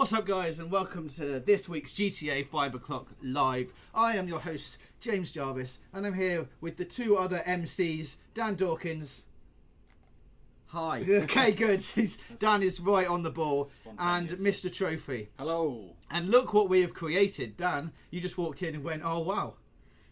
What's up, guys, and welcome to this week's GTA 5 o'clock live. I am your host, James Jarvis, and I'm here with the two other MCs, Dan Dawkins. Hi. Okay, good. Dan is right on the ball. And Mr. Trophy. Hello. And look what we have created. Dan, you just walked in and went, oh, wow.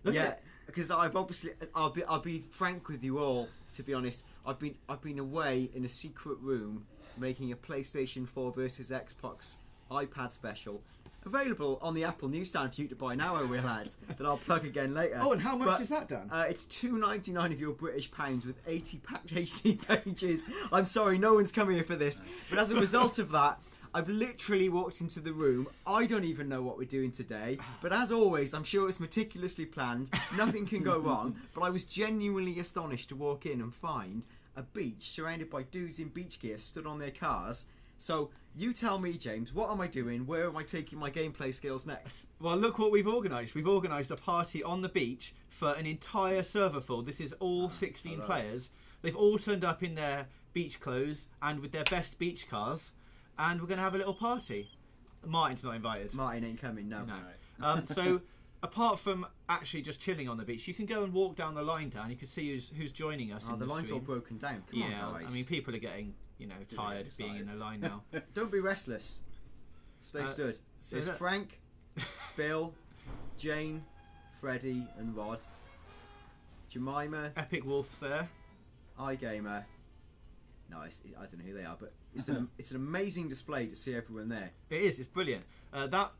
Because I've obviously, I'll be frank with you all, to be honest. I've been away in a secret room making a PlayStation 4 versus Xbox iPad special, available on the Apple newsstand for you to buy now, I will add, that I'll plug again later. Oh, and how much is that, Dan? It's £2.99 of your British pounds with 80 packed HD pages. I'm sorry, no one's come here for this. But as a result of that, I've literally walked into the room. I don't even know what we're doing today. But as always, I'm sure it's meticulously planned. Nothing can go wrong. But I was genuinely astonished to walk in and find a beach surrounded by dudes in beach gear stood on their cars. So, you tell me, James, what am I doing? Where am I taking my gameplay skills next? Well, look what we've organised. We've organised a party on the beach for an entire server full. This is all 16 players. They've all turned up in their beach clothes and with their best beach cars. And we're going to have a little party. Martin's not invited. Martin ain't coming, no. So, apart from actually just chilling on the beach, you can go and walk down the line, Dan. You can see who's joining us. The line's all broken down. Come on, guys. I mean, people are getting, tired of being in the line now. Don't be restless. Stay stood. There's Frank, Bill, Jane, Freddie, and Rod. Jemima. Epic Wolf's there. iGamer. No, I don't know who they are, but it's an amazing display to see everyone there. It is. It's brilliant. That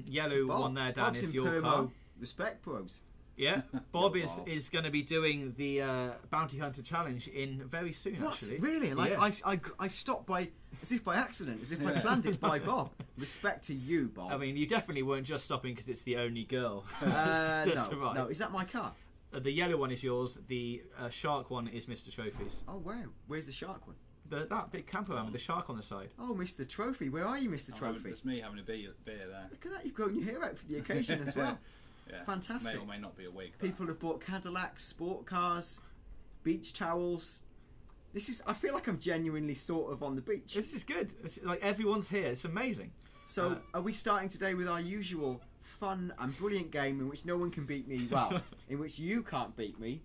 yellow one there, Dan, Bob's is in your Permo. car. Respect, bros. Yeah, Bob is going to be doing the Bounty Hunter Challenge in very soon, What? actually. Really? And Yeah. I stopped by, as if by accident, as if I planned it by Bob. Respect to you, Bob. I mean, you definitely weren't just stopping because it's the only girl. no, right. no. Is that my car? The yellow one is yours. The shark one is Mr. Trophy's. Oh, wow. Where's the shark one? That big camper van with the shark on the side. Oh, Mr. Trophy. Where are you, Mr. Trophy? It's me having a beer there. Look at that. You've grown your hair out for the occasion as well. Yeah. Fantastic. May or may not be awake. People have bought Cadillacs, sport cars, beach towels. I feel like I'm genuinely sort of on the beach. This is good. It's like everyone's here. It's amazing. So, are we starting today with our usual fun and brilliant game in which no one can beat me? Well, in which you can't beat me.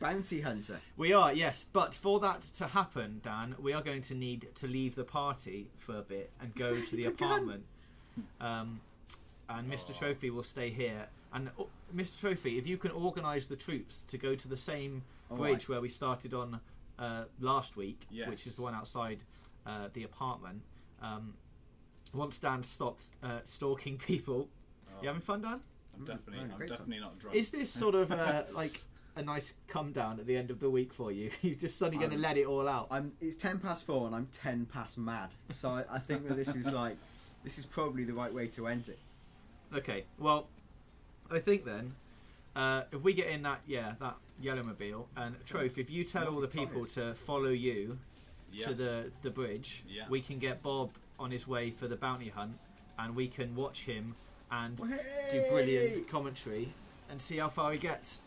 Bounty Hunter. We are, yes. But for that to happen, Dan, we are going to need to leave the party for a bit and go to the apartment. And Mr. Trophy will stay here. And Mr. Trophy, if you can organise the troops to go to the same bridge where we started on last week, which is the one outside the apartment. Once Dan stopped stalking people. You having fun, Dan? I'm definitely not drunk. Is this sort of like a nice come down at the end of the week for you? You're just suddenly going to let it all out. It's 4:10 and I'm 10 past mad. So I think that this is probably the right way to end it. Okay, well, I think then if we get in that yellow mobile, and Trophy, if you tell all the people to follow you to the bridge, we can get Bob on his way for the bounty hunt, and we can watch him and do brilliant commentary and see how far he gets.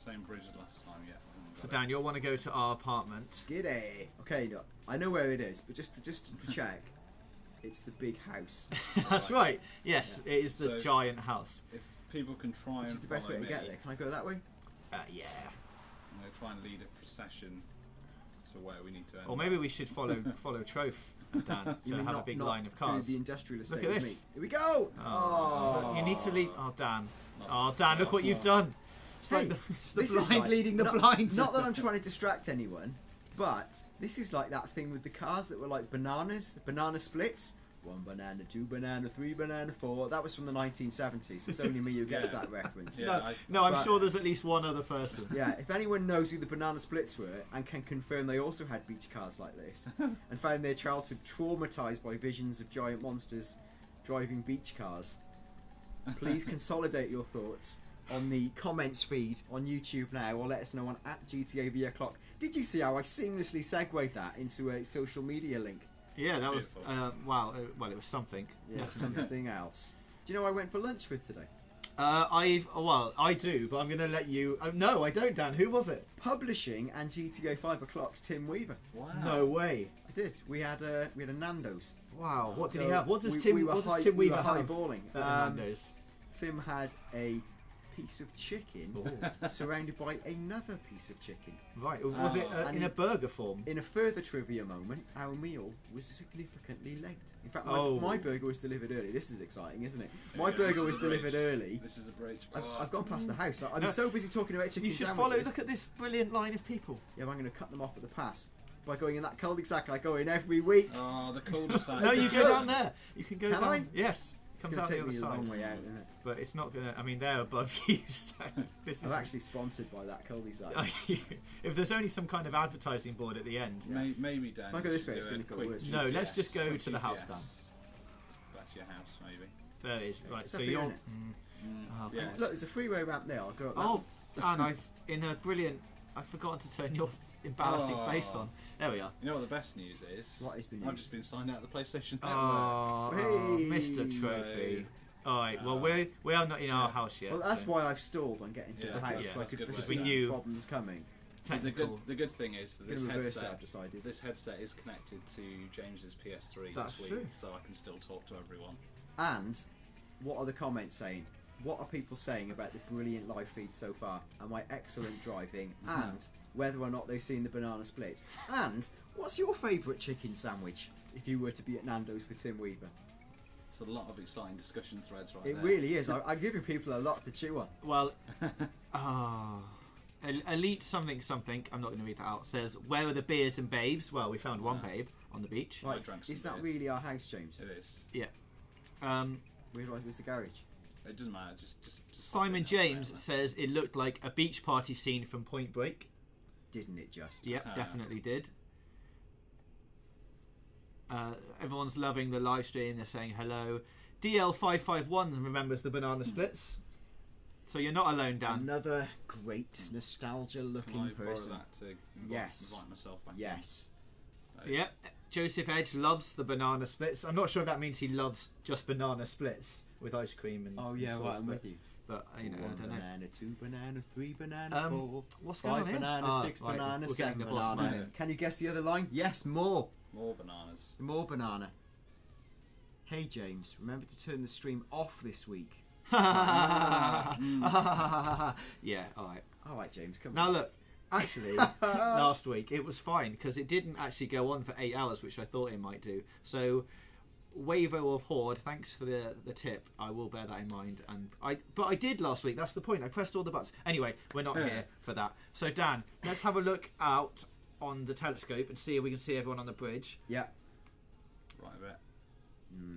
Same bridge as last time, yeah. So Dan, you'll want to go to our apartment. Skiddy. Okay, no, I know where it is, but just to check, it's the big house. That's right. Yes, it is the giant house. If people can try Which is the best way to get there. Can I go that way? Yeah. I'm going to try and lead a procession to where we need to end. Or maybe we should follow Troph, Dan, to have a big line of cars. The industrial estate. Look at this. Here we go. You need to lead. Oh, Dan. Dan, look what you've done. It's like the blind leading the blind. Not that I'm trying to distract anyone, but this is like that thing with the cars that were like bananas, banana splits. 1 banana, 2 banana, 3 banana, 4. That was from the 1970s. It's only me who gets that reference. I'm sure there's at least one other person. Yeah, if anyone knows who the banana splits were and can confirm they also had beach cars like this and found their childhood traumatised by visions of giant monsters driving beach cars, please consolidate your thoughts on the comments feed on YouTube now, or let us know on @GtaVvideo. Did you see how I seamlessly segued that into a social media link? Yeah, that was wow. Well, it was something. Yeah, something else. Do you know who I went for lunch with today? I do, but I'm going to let you. No, I don't, Dan. Who was it? Publishing and GTA 5 o'clock's Tim Weaver. Wow. No way. I did. We had a Nando's. Wow. What did So he have? What does we Tim? were What does high- Tim we Weaver were have? highballing. At Nando's. Tim had a piece of chicken surrounded by another piece of chicken. Right. Was it and in a burger form? In a further trivia moment, our meal was significantly late. In fact, Oh. my burger was delivered early. This is exciting, isn't it? My Yeah, burger this was is the delivered bridge. early. This is the bridge. I've gone past the house. I'm so busy talking about chicken You should sandwiches. follow. Look at this brilliant line of people. Yeah, but I'm going to cut them off at the pass by going in that cul-de-sac I go in every week. Oh, the cul-de-sac. No, you a go joke. down there. You can go Can down. I? Yes. It's Comes going out to the take other me a side. long way out, isn't it? But it's not gonna. I mean, they're above you. So this is. I'm actually sponsored by that cul-de-sac. If there's only some kind of advertising board at the end. Maybe Dan. If I go this way, should it's do gonna a go quick worse. No, let's GPS, just go quick to the house, GPS. Dan. Back to your house, maybe. There it is. Right. It's So up here, you're. isn't it? Oh, Yeah. Look, there's a freeway ramp there. I'll go up that. Oh, and I've in a brilliant. I've forgotten to turn your embarrassing face on. There we are. You know what the best news is? What is the I've news? just been signed out of the PlayStation Network. Oh, Hey. Mr. Trophy. All right. Well, we are not in our house yet. Well, that's so why I've stalled on getting to Yeah, the house, yeah, so I that's could good foresee work. We knew- problems coming. technical. The good thing is that this Gonna reverse that, I've headset, decided. this headset is connected to James's PS3 That's this true. week, so I can still talk to everyone. And what are the comments saying? What are people saying about the brilliant live feed so far and my excellent driving and whether or not they've seen the banana splits? And what's your favourite chicken sandwich if you were to be at Nando's for Tim Weaver? It's a lot of exciting discussion threads right It there. really is. I'm giving people a lot to chew on. Well, Elite something something. I'm not going to read that out. Says, where are the beers and babes? Well, we found one babe on the beach. I Right, drank some is that beers. really our house, James? It is. Yeah. We realised it was the garage. It doesn't matter. Just Simon pop it down James there. says it looked like a beach party scene from Point Break. Didn't it just? Yep, definitely did. Everyone's loving the live stream. They're saying hello. DL551 remembers the banana splits. So you're not alone, Dan. Another great nostalgia-looking Can I borrow person. that to Yes. invite myself back in? Yes. Yeah, Joseph Edge loves the banana splits. I'm not sure if that means he loves just banana splits with ice cream and. Oh yeah, and right. sauce, I'm but- with you. But you know, I One don't know. banana, two banana, three banana, four. What's going Five on here? banana, Ah, six right, banana, we're getting seven the boss banana. man. Can you guess the other line? Yes, more. More bananas. More banana. Hey James, remember to turn the stream off this week. Yeah, all right. All right, James, come Now on. look, actually, last week it was fine because it didn't actually go on for 8 hours, which I thought it might do. So, Wavo of Horde, thanks for the tip. I will bear that in mind. But I did last week. That's the point. I pressed all the buttons. Anyway, we're not here for that. So Dan, let's have a look out on the telescope and see if we can see everyone on the bridge. Yeah. Right there.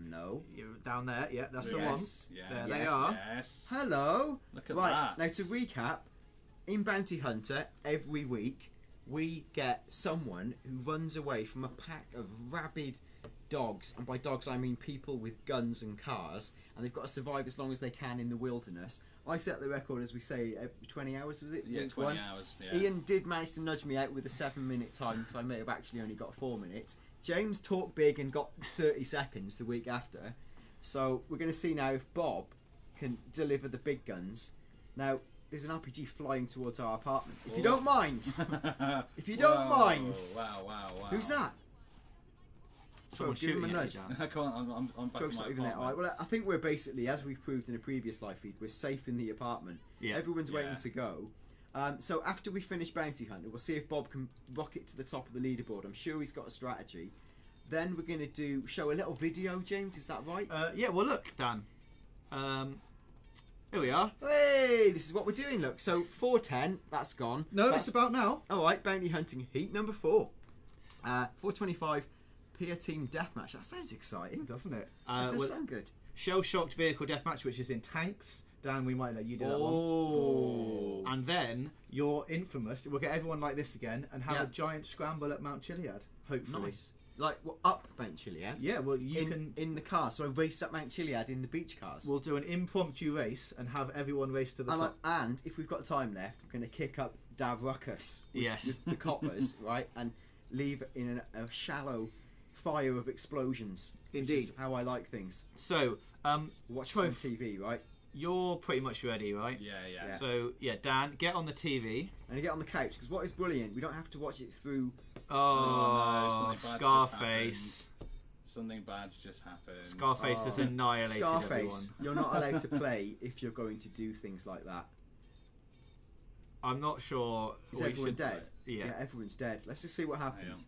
No. You're down there. Yeah, that's the one. Yes. Yes. There they Yes. are. Yes. Hello. Look at right. that. Now to recap, in Bounty Hunter every week we get someone who runs away from a pack of rabid dogs, and by dogs I mean people with guns and cars, and they've got to survive as long as they can in the wilderness. I set the record, as we say, 20 hours was it? Yeah, Week 20 one? hours. Yeah. Ian did manage to nudge me out with a 7-minute time because I may have actually only got 4 minutes. James talked big and got 30 seconds the week after. So we're going to see now if Bob can deliver the big guns. Now, there's an RPG flying towards our apartment. If you don't mind. If you don't Whoa, mind. Wow. Who's that? Someone's Give him a shooting at nudge. you, Dan. I can't. I'm back Joke's in my not even there. apartment. Alright, well, I think we're basically, as we've proved in a previous live feed, we're safe in the apartment. Yeah. Everyone's waiting Yeah. to go. So after we finish Bounty Hunter, we'll see if Bob can rocket to the top of the leaderboard. I'm sure he's got a strategy. Then we're going to show a little video, James, is that right? Yeah, well look, Dan. Here we are. Hey, this is what we're doing, look. So 410, that's gone. No, That's- it's about now. Alright, Bounty Hunting Heat number 4. 425, Peer Team Deathmatch. That sounds exciting. Doesn't it? That does sound good. Shell-shocked vehicle deathmatch, which is in tanks. Dan, we might let you do that one. Oh. And then you're infamous. We'll get everyone like this again and have Yeah. a giant scramble at Mount Chilliad. Hopefully. Nice. Like, well, up Mount Chilliad. Yeah. Well, you can. In the car, so I race up Mount Chilliad in the beach cars. We'll do an impromptu race and have everyone race to the and, top. and if we've got time left, we're going to kick up Ruckus with, Yes. with the coppers, right, and leave in a shallow fire of explosions. Which Indeed. is how I like things. So, Watch Troph- some TV, right? you're pretty much ready, right? Yeah. So yeah, Dan, get on the TV. And you get on the couch, because what is brilliant, we don't have to watch it through. Oh, no, something bad's Scarface. Something bad's just happened. Scarface has annihilated Scarface, everyone. you're not allowed to play if you're going to do things like that. I'm not sure. Is we everyone should- dead? Yeah. everyone's dead. Let's just see what happened.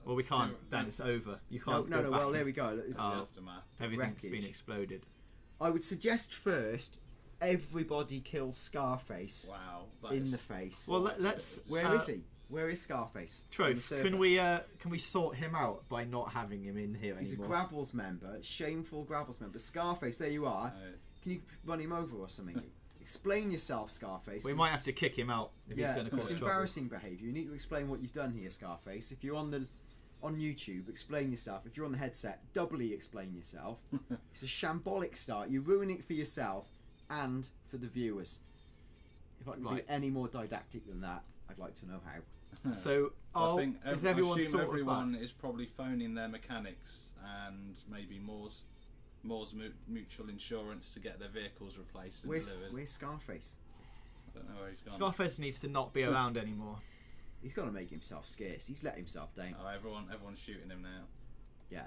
Well, we can't. Dan, it's over. You can't. No, go well, back there into- we go. It's The Oh. aftermath. Everything's been wreckage. exploded. I would suggest first everybody kills Scarface Wow. that in is- the face. Well, let's. Where is he? Where is Scarface? On the Troth, server. can we sort him out by not having him in here He's a anymore? Gravels member, shameful Gravels member. Scarface, there you are. Can you run him over or something? Explain yourself, Scarface. We 'cause might have to kick him out if he's going to it's cause trouble. embarrassing behaviour. You need to explain what you've done here, Scarface. If you're on YouTube, explain yourself. If you're on the headset, doubly explain yourself. It's a shambolic start. You ruin it for yourself and for the viewers. If I can be any more didactic than that, I'd like to know how. So, I think is everyone I assume sort of everyone back? is probably phoning their mechanics and maybe Moore's mutual insurance to get their vehicles replaced and delivered. Where's Scarface? I don't know where he's gone. Scarface needs to not be around anymore. He's got to make himself scarce. He's let himself down. Oh, everyone's shooting him now. Yeah.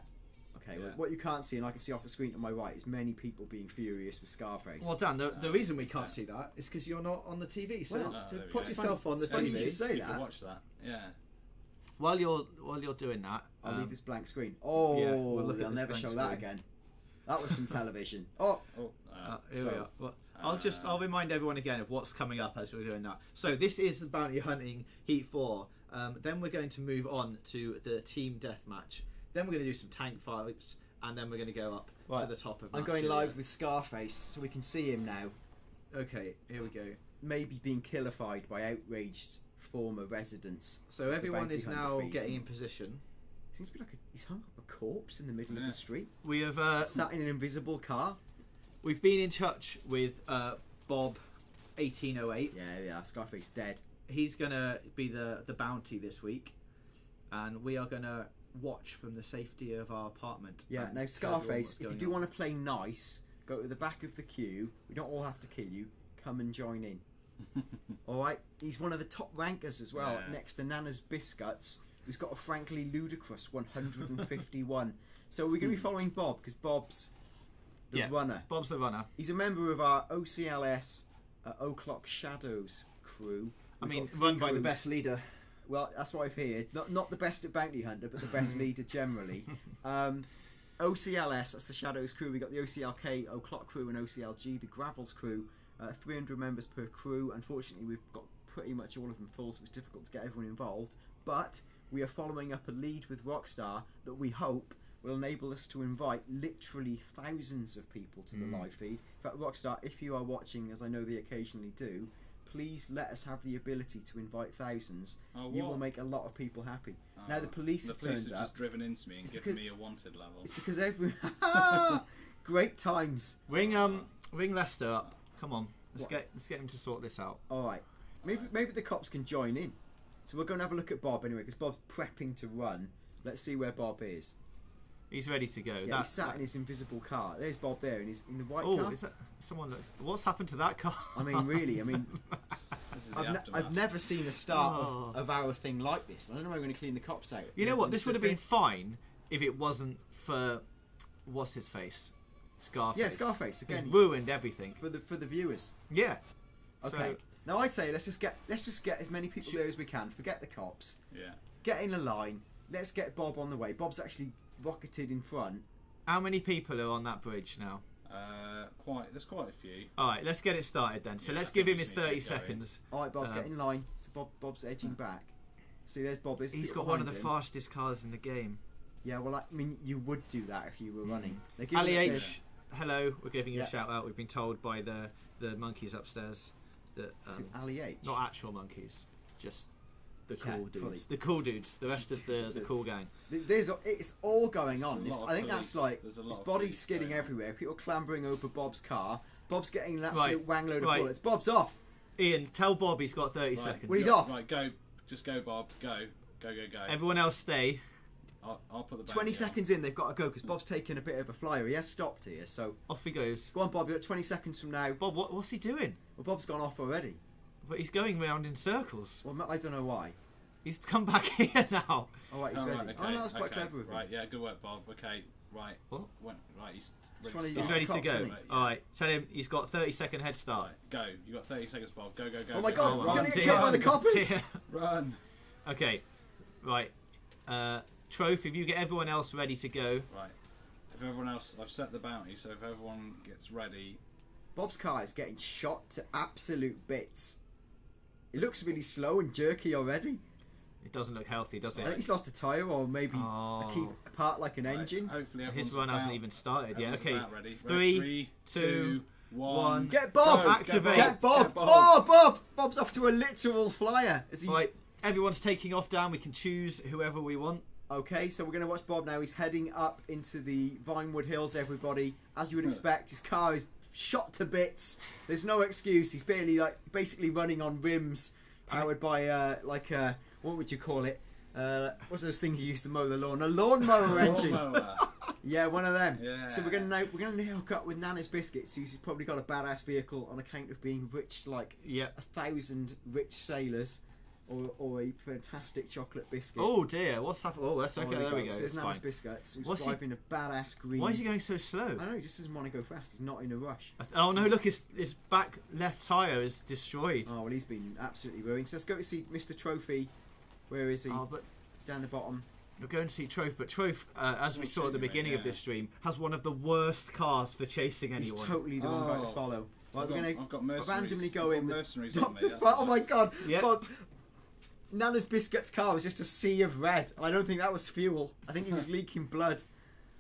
Okay, Yeah. well, what you can't see, and I can see off the screen to my right, is many people being furious with Scarface. Well, Dan, the reason we can't see that is because you're not on the TV. So Well, there we put go. yourself on the It's funny you TV. should say You can that. watch that. Yeah. While you're doing that, I'll leave this blank screen. Oh, yeah, we'll look at they'll this never blank show that screen. again. That was some television. Oh, Oh. here So, we are. Well, I'll remind everyone again of what's coming up as we're doing that. So this is the bounty hunting Heat 4. Then we're going to move on to the team deathmatch. Then we're going to do some tank fights, and then we're going to go up to the top of. I'm Mount going Chilliad. live with Scarface so we can see him now. Okay, here we go. Maybe being killified by outraged former residents. So everyone bounty is hunter now feeds getting him. in position. Seems to be like he's hung up a corpse in the middle of the street. We have Sat in an invisible car. we've been in touch with Bob 1808. Yeah, Scarface dead. He's gonna be the bounty this week, and we are gonna watch from the safety of our apartment. Yeah, and now tell everyone Scarface, what's if you going do on. want to play nice, go to the back of the queue. We don't all have to kill you. Come and join in. Alright? He's one of the top rankers as well, Yeah. next to Nana's Biscuits, who's got a frankly ludicrous 151. So we're going to be following Bob, because Bob's the runner. Bob's the runner. He's a member of our OCLS oClock Shadows crew. I We've mean, got 3 run by the crews. best leader. Well, that's what I've heard. Not the best at bounty hunter, but the best leader generally. OCLS, that's the Shadows crew. We got the OCLK, oClock crew, and OCLG, the Gravels crew. 300 members per crew. Unfortunately, we've got pretty much all of them full, so it's difficult to get everyone involved. But we are following up a lead with Rockstar that we hope will enable us to invite literally thousands of people to the live feed. In fact, Rockstar, if you are watching, as I know they occasionally do, please let us have the ability to invite thousands. Oh, You what? will make a lot of people happy. Now the police have turned have up. just driven into me and given because- me a wanted level. It's because every great times. Ring Lester up. Come on, let's get him to sort this out. All right, maybe the cops can join in. So we're going to have a look at Bob anyway, because Bob's prepping to run. Let's see where Bob is. He's ready to go. Yeah, he's sat in his invisible car. There's Bob there, and he's in the white Oh, car. is that someone? What's happened to that car? I mean, really, This is the I've aftermath. never seen a start Oh. of our thing like this. I don't know how we're going to clean the cops out. You know what? This would have been Everyone's fine if it wasn't for what's his face, Scarface. Yeah, Scarface, again, He's he's- ruined everything. for the viewers. Yeah. Okay. So, Now I'd say let's just get as many people there as we can. Forget the cops. Yeah. Get in a line. Let's get Bob on the way. Bob's actually rocketed in front. how many people are on that bridge now? There's quite a few. All right, let's get it started then. So Yeah, let's I give think him we his just need to 30 get going. seconds. All right, Bob, get in line. So Bob's edging back. See, there's Bob. He's got one of the fastest cars in the game. Yeah, well, I mean, you would do that if you were running. They're giving Ali it H, hello. We're giving you Yeah. a shout out. We've been told by the monkeys upstairs that to Ali H. not actual monkeys, just the Yeah, cool dudes. fully. The cool dudes. The rest of the cool gang. It's all going on. There's a lot I of think that's police. like There's a lot his of body's police skidding going on. everywhere. People clambering over Bob's car. Bob's getting an absolute Right, wangload of right. bullets. Bob's off. Ian, tell Bob he's got 30 Right. seconds. Well, he's off. Right, go. Just go, Bob. Go. Go, go, go. Everyone else stay. I'll put the 20 bounty seconds in, they've got to go because Bob's taking a bit of a flyer. He has stopped here, so Off he goes. go on, Bob. You've got 20 seconds from now. Bob, what's he doing? Well, Bob's gone off already. But he's going round in circles. Well, I don't know why. He's come back here now. Oh, right, he's on. ready. Right, Oh, no, that's quite okay. clever of him. Right, yeah, good work, Bob. Okay, right. What? Right, he's trying to ready use He's ready to Clocks, go. isn't he? All right, tell him he's got 30-second head start. Right, go. You got 30 seconds, Bob. Go, go, go. Oh my go. God, Oh, he's right. going to get Dear. killed by the coppers. Dear. Run. Okay, right. Troph, if you get everyone else ready to go. Right. If everyone else, I've set the bounty, so if everyone gets ready. Bob's car is getting shot to absolute bits. It looks really slow and jerky already. It doesn't look healthy, does I it? think he's lost a tyre or maybe a key part like an Right, engine. hopefully His everyone's run hasn't about- even started yet. everyone's Okay, about ready. 3, 2, 1. Get Bob! Go, Activate. Get Bob! Get Bob. Oh, Bob! Bob's off to a literal flyer. Is he... Right, everyone's taking off down. We can choose whoever we want. Okay, so we're going to watch Bob now. He's heading up into the Vinewood Hills, everybody. As you would expect, his car is shot to bits. There's no excuse. He's barely, basically running on rims, powered by, what would you call it? What's those things you use to mow the lawn? A lawnmower engine. Lawnmower. Yeah, one of them. Yeah. So we're gonna hook up with Nana's Biscuits, who's probably got a badass vehicle on account of being rich like Yeah. 1,000 rich sailors, or a fantastic chocolate biscuit. Oh dear, what's happened? Oh, that's okay. There we go. So It's there's Nana's fine. Biscuits, who's What's he- driving a badass green. Why is he going so slow? I don't know, he just doesn't want to go fast. He's not in a rush. Oh no! Look, his back left tire is destroyed. Oh well, he's been absolutely ruined. So let's go to see Mr. Trophy. Where is he? Oh, but Down the bottom. we're going to see Troph. But Troph, as we We'll saw at the see him, beginning of yeah. this stream, has one of the worst cars for chasing He's anyone. totally the one guy to Oh. follow. Right, I've we're gonna got mercenaries. randomly go I've got in with mercenaries on me, Dr. that's Oh what my god! Yeah. But Nana's Biscuits car was just a sea of red, and I don't think that was fuel. I think he was leaking blood.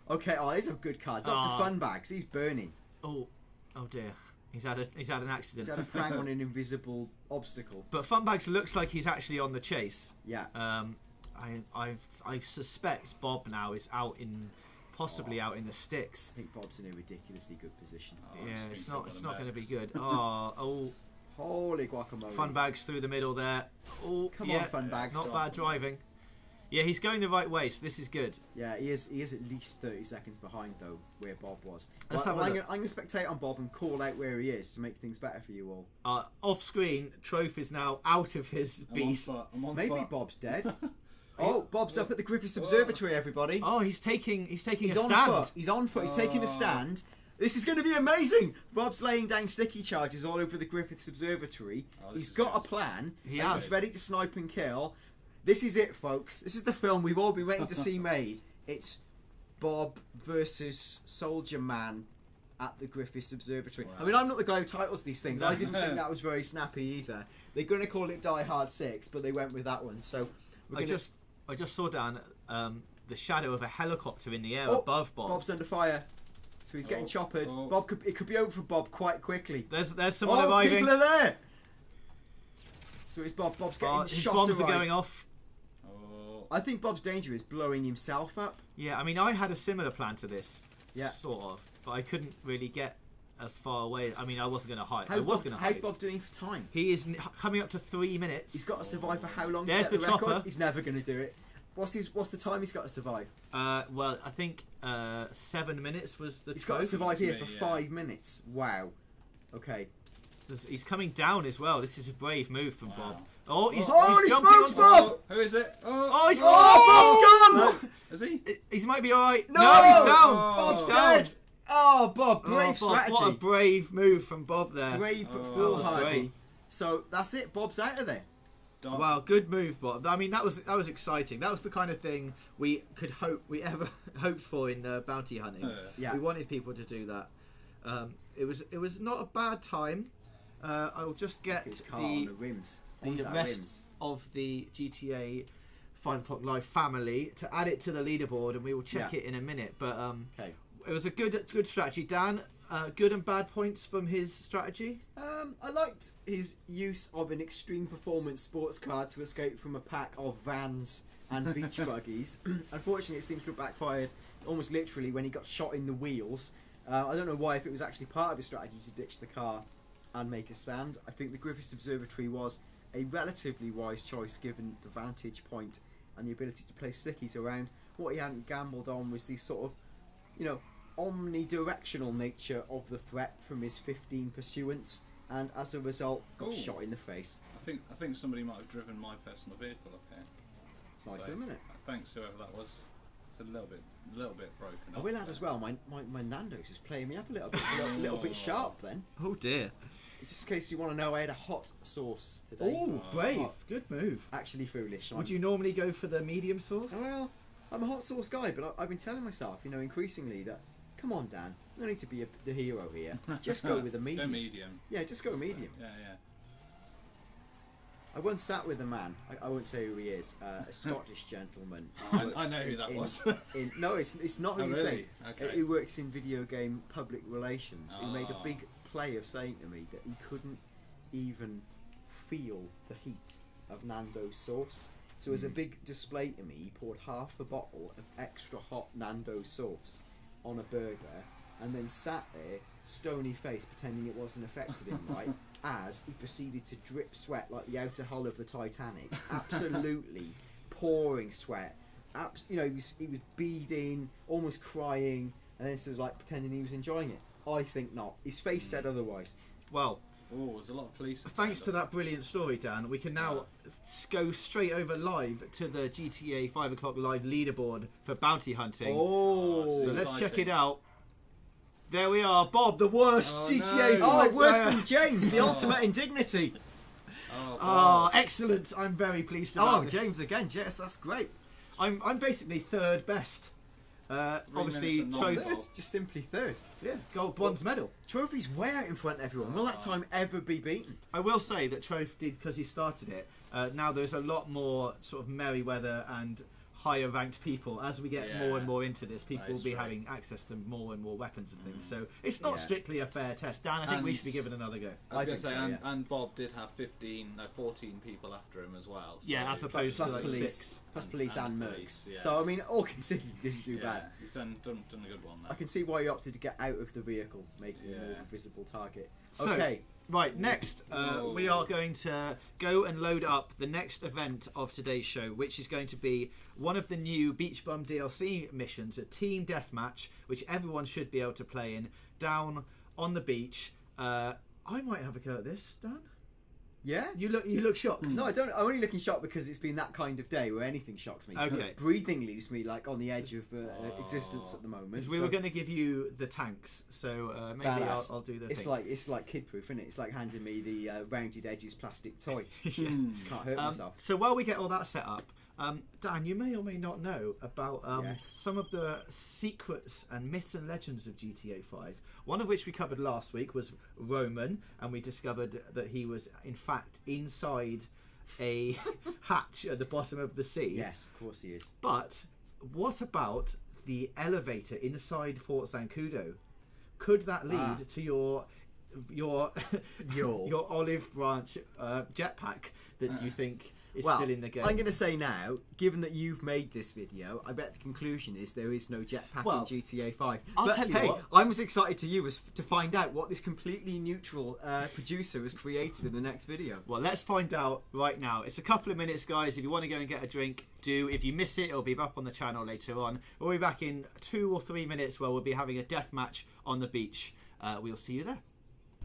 Okay, oh, it's a good car. Dr. Ah. Funbags, he's burning. Oh dear. He's had an accident. He's had a prank on an invisible obstacle. But Funbags looks like he's actually on the chase. Yeah. I suspect Bob now is possibly out in the sticks. I think Bob's in a ridiculously good position. Oh, Yeah, it's it's been not good going to be with good. Oh, Holy guacamole. Funbags through the middle there. Oh, Come yeah, on, Funbags. not bad driving. Yeah, he's going the right way, so this is good. Yeah, he is at least 30 seconds behind, though, where Bob was. Let's Right, have a well, look. I'm going to spectate on Bob and call out where he is to make things better for you all. Off screen, Troph is now out of his beast. I'm on Maybe foot. Bob's dead. Oh, Bob's up at the Griffiths Observatory, everybody. Oh, he's taking He's a on stand. foot. He's on foot. He's taking a stand. This is going to be amazing. Bob's laying down sticky charges all over the Griffiths Observatory. Oh, this He's is got good. a plan. He and has. He's ready to snipe and kill. This is it, folks. This is the film we've all been waiting to see made. It's Bob versus Soldier Man at the Griffiths Observatory. Wow. I mean, I'm not the guy who titles these things. I No. didn't think that was very snappy either. They're going to call it Die Hard 6, but they went with that one. So we're I gonna... just saw down the shadow of a helicopter in the air Oh, above Bob. Bob's under fire. So he's getting Oh, choppered. oh. It could be over for Bob quite quickly. There's someone Oh, arriving. people are there. So it's Bob's getting His shot bombs to are rise. going off. Oh, I think Bob's danger is blowing himself up. Yeah, I mean, I had a similar plan to this. Yeah. Sort of. But I couldn't really get as far away. I mean, I wasn't going to hide. I was going to How's hide. Bob doing for time? He is coming up to 3 minutes. He's got to survive for how long? to There's get the record? chopper. He's never going to do it. What's the time he's got to survive? Well, I think 7 minutes was the He's got to code. survive here Yeah, for yeah. 5 minutes. Wow. Okay. He's coming down as well. This is a brave move from Wow. Bob. Oh, he's Holy jumping smokes, onto- Bob! who is it? Oh, he's Oh, Bob's gone! Is he? He might be alright. No! No, he's down. Bob's He's down. dead! Oh, Bob, Oh, brave Bob, strategy. what a brave move from Bob there. Brave but Oh, foolhardy. that was great. So that's it. Bob's out of there. Done. Wow, good move, Bob. I mean, that was exciting. That was the kind of thing we ever hoped for in bounty hunting. Yeah. We wanted people to do that. It was not a bad time. I'll just get His car on the rims. the On that rest rims. of the GTA 5 o'clock live family to add it to the leaderboard, and we will check Yeah. it in a minute. But Okay. it was a good strategy. Dan, good and bad points from his strategy. I liked his use of an extreme performance sports car to escape from a pack of vans and beach buggies. Unfortunately, it seems to have backfired almost literally when he got shot in the wheels. I don't know why, if it was actually part of his strategy to ditch the car and make a stand. I think the Griffiths Observatory was a relatively wise choice given the vantage point and the ability to place stickies around. what he hadn't gambled on was the sort of, you know, omnidirectional nature of the threat from his 15 pursuants, and as a result, got shot in the face. I think somebody might have driven my personal vehicle up here. It's nice, isn't it? Thanks, whoever that was. It's a little bit broken. I will add as well. My Nando's is playing me up a little bit, little bit sharp. Then, Oh dear. just in case you want to know, I had a hot sauce today. Oh, brave. Hot. Good move. Actually, foolish. Would you normally go for the medium sauce? Well, I'm a hot sauce guy, but I've been telling myself, you know, increasingly that, come on, Dan, no need to be the hero here. Just go with a medium. Go medium. Yeah, just go medium. Yeah. I once sat with a man, I won't say who he is, a Scottish gentleman. I know who that was. No, it's not who you really? think. Okay. He works in video game public relations. He made a big play of saying to me that he couldn't even feel the heat of Nando's sauce. So as a big display to me, he poured half a bottle of extra hot Nando's sauce on a burger and then sat there, stony faced, pretending it wasn't affected him, right? As he proceeded to drip sweat like the outer hull of the Titanic, absolutely pouring sweat. You know, he was beading, almost crying, and then sort of like pretending he was enjoying it. I think not. His face said otherwise. Well, there's a lot of police. thanks to that brilliant story, Dan, we can now go straight over live to the GTA 5 o'clock live leaderboard for bounty hunting. Oh, So let's check it out. There we are, Bob, the worst GTA 5 oh, worse player. than James, the ultimate indignity. Oh, excellent! I'm very pleased about this. James again. Yes, that's great. I'm basically third best. Obviously, minutes and trophy. not Just simply third. Yeah, gold, bronze medal. Trophy's way out in front of everyone. Will that time ever be beaten? I will say that Trophy did, because he started it. Now there's a lot more sort of Merryweather and higher ranked people. As we get more and more into this, people will be having access to more and more weapons and things. So it's not strictly a fair test. Dan, I think we should be given another go. I was going to say, so, and Bob did have 14 people after him as well. So Yeah, as opposed to Plus like police, 6. plus police and mercs. police, yeah. So I mean, all considered, he didn't do bad. He's done a good one there. I can see why he opted to get out of the vehicle, making him more of a visible target. So, Okay. Right, next we are going to go and load up the next event of today's show, which is going to be one of the new Beach Bum DLC missions, a team deathmatch, which everyone should be able to play in, down on the beach. I might have a go at this, Dan. Yeah? You look shocked. No, I don't. I'm only looking shocked because it's been that kind of day where anything shocks me. Okay. Breathing leaves me like on the edge of existence at the moment. We were going to give you the tanks, so maybe I'll do the thing. It's like kid proof, isn't it? It's like handing me the rounded edges plastic toy. Just can't hurt myself. So while we get all that set up, Dan, you may or may not know about some of the secrets and myths and legends of GTA 5. One of which we covered last week was Roman, and we discovered that he was in fact inside a hatch at the bottom of the sea. Yes, of course he is. But what about the elevator inside Fort Zancudo? Could that lead to your olive branch jetpack that you think is still in the game? I'm going to say now, given that you've made this video, I bet the conclusion is there is no jetpack in GTA 5. I'll tell you what. I'm as excited to find out what this completely neutral producer has created in the next video. Well, let's find out right now. It's a couple of minutes, guys. If you want to go and get a drink, do. If you miss it, it'll be up on the channel later on. We'll be back in 2 or 3 minutes where we'll be having a death match on the beach. We'll see you there.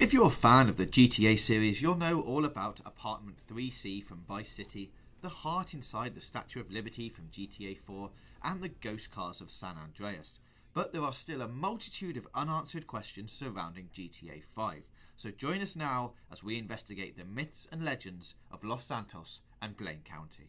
If you're a fan of the GTA series, you'll know all about Apartment 3C from Vice City, the heart inside the Statue of Liberty from GTA 4, and the ghost cars of San Andreas. But there are still a multitude of unanswered questions surrounding GTA 5. So join us now as we investigate the myths and legends of Los Santos and Blaine County.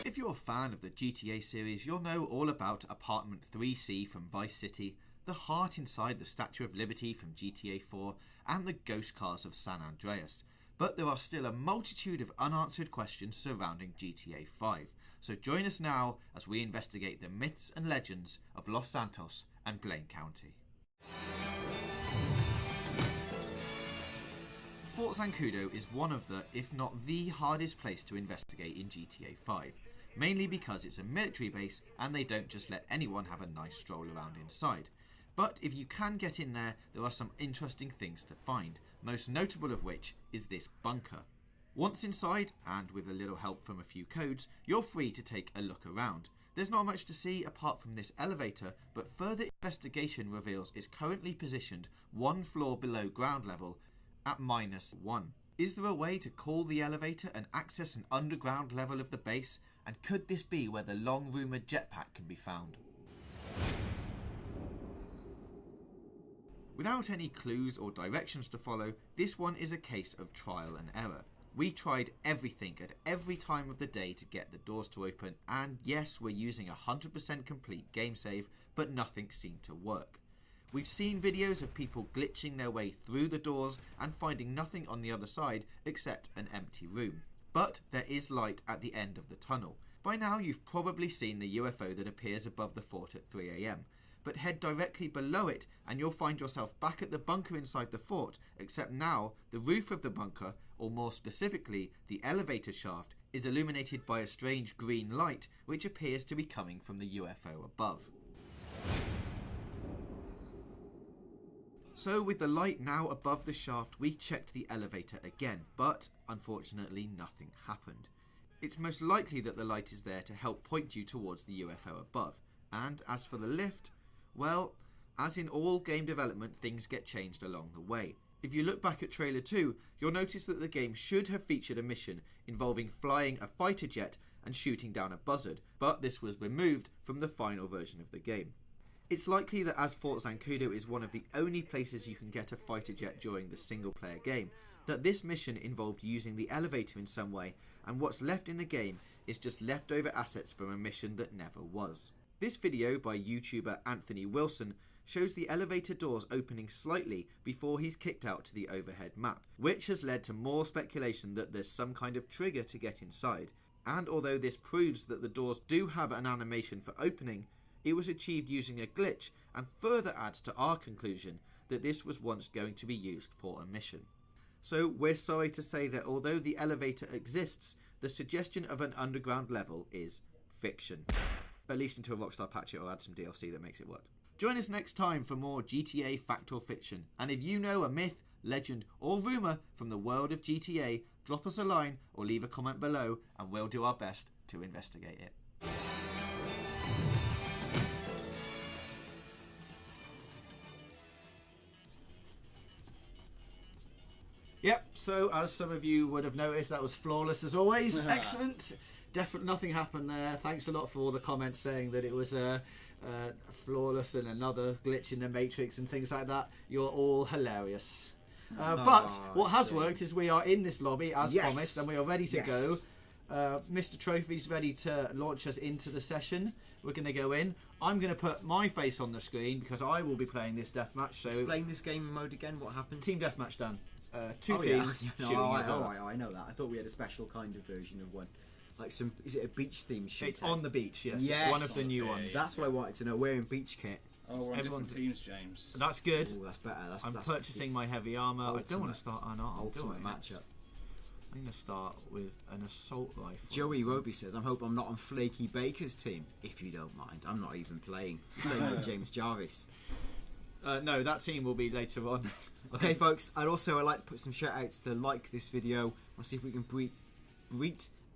If you're a fan of the GTA series, you'll know all about Apartment 3C from Vice City, the heart inside the Statue of Liberty from GTA 4, and the ghost cars of San Andreas. But there are still a multitude of unanswered questions surrounding GTA 5. So join us now as we investigate the myths and legends of Los Santos and Blaine County. Fort Zancudo is one of the, if not the hardest place to investigate in GTA 5. Mainly because it's a military base and they don't just let anyone have a nice stroll around inside. But if you can get in there, there are some interesting things to find, most notable of which is this bunker. Once inside, and with a little help from a few codes, you're free to take a look around. There's not much to see apart from this elevator, but further investigation reveals it's currently positioned 1 floor below ground level at -1. Is there a way to call the elevator and access an underground level of the base? And could this be where the long-rumoured jetpack can be found? Without any clues or directions to follow, this one is a case of trial and error. We tried everything at every time of the day to get the doors to open, and yes, we're using a 100% complete game save, but nothing seemed to work. We've seen videos of people glitching their way through the doors and finding nothing on the other side except an empty room. But there is light at the end of the tunnel. By now you've probably seen the UFO that appears above the fort at 3 AM. But head directly below it and you'll find yourself back at the bunker inside the fort, except now the roof of the bunker, or more specifically the elevator shaft, is illuminated by a strange green light which appears to be coming from the UFO above. So with the light now above the shaft, we checked the elevator again, but unfortunately nothing happened. It's most likely that the light is there to help point you towards the UFO above. And as for the lift, well, as in all game development, things get changed along the way. If you look back at trailer 2, you'll notice that the game should have featured a mission involving flying a fighter jet and shooting down a buzzard, but this was removed from the final version of the game. It's likely that as Fort Zancudo is one of the only places you can get a fighter jet during the single player game, that this mission involved using the elevator in some way, and what's left in the game is just leftover assets from a mission that never was. This video by YouTuber Anthony Wilson shows the elevator doors opening slightly before he's kicked out to the overhead map, which has led to more speculation that there's some kind of trigger to get inside. And although this proves that the doors do have an animation for opening, it was achieved using a glitch and further adds to our conclusion that this was once going to be used for a mission. So we're sorry to say that although the elevator exists, the suggestion of an underground level is fiction. At least until Rockstar patch it or add some DLC that makes it work. Join us next time for more GTA Fact or Fiction, and if you know a myth, legend or rumour from the world of GTA, drop us a line or leave a comment below and we'll do our best to investigate it. Yep, so as some of you would have noticed, that was flawless as always. Excellent. Definitely nothing happened there. Thanks a lot for all the comments saying that it was flawless and another glitch in the Matrix and things like that. You're all hilarious. But what has worked is we are in this lobby as promised and we are ready to go. Mr. Trophy's ready to launch us into the session. We're going to go in. I'm going to put my face on the screen because I will be playing this deathmatch. So explain this game mode again. What happens? Team deathmatch, Dan. Two teams. Yeah. I know that. I thought we had a special kind of version of one. Like some, is it a beach themed shooter? It's on the beach, yes. It's one of the new ones. That's what I wanted to know. We're in beach kit. Oh, we're on different teams, James. That's good. Ooh, that's better. I'm purchasing my heavy armour. I don't want to start an ultimate matchup. I'm going to start with an assault rifle. Joey Roby says, I hope I'm not on Flaky Baker's team. If you don't mind. I'm not even playing. I'm playing with James Jarvis. No, that team will be later on. Okay, folks. I'd like to put some shout outs to like this video. I'll see if we can breet.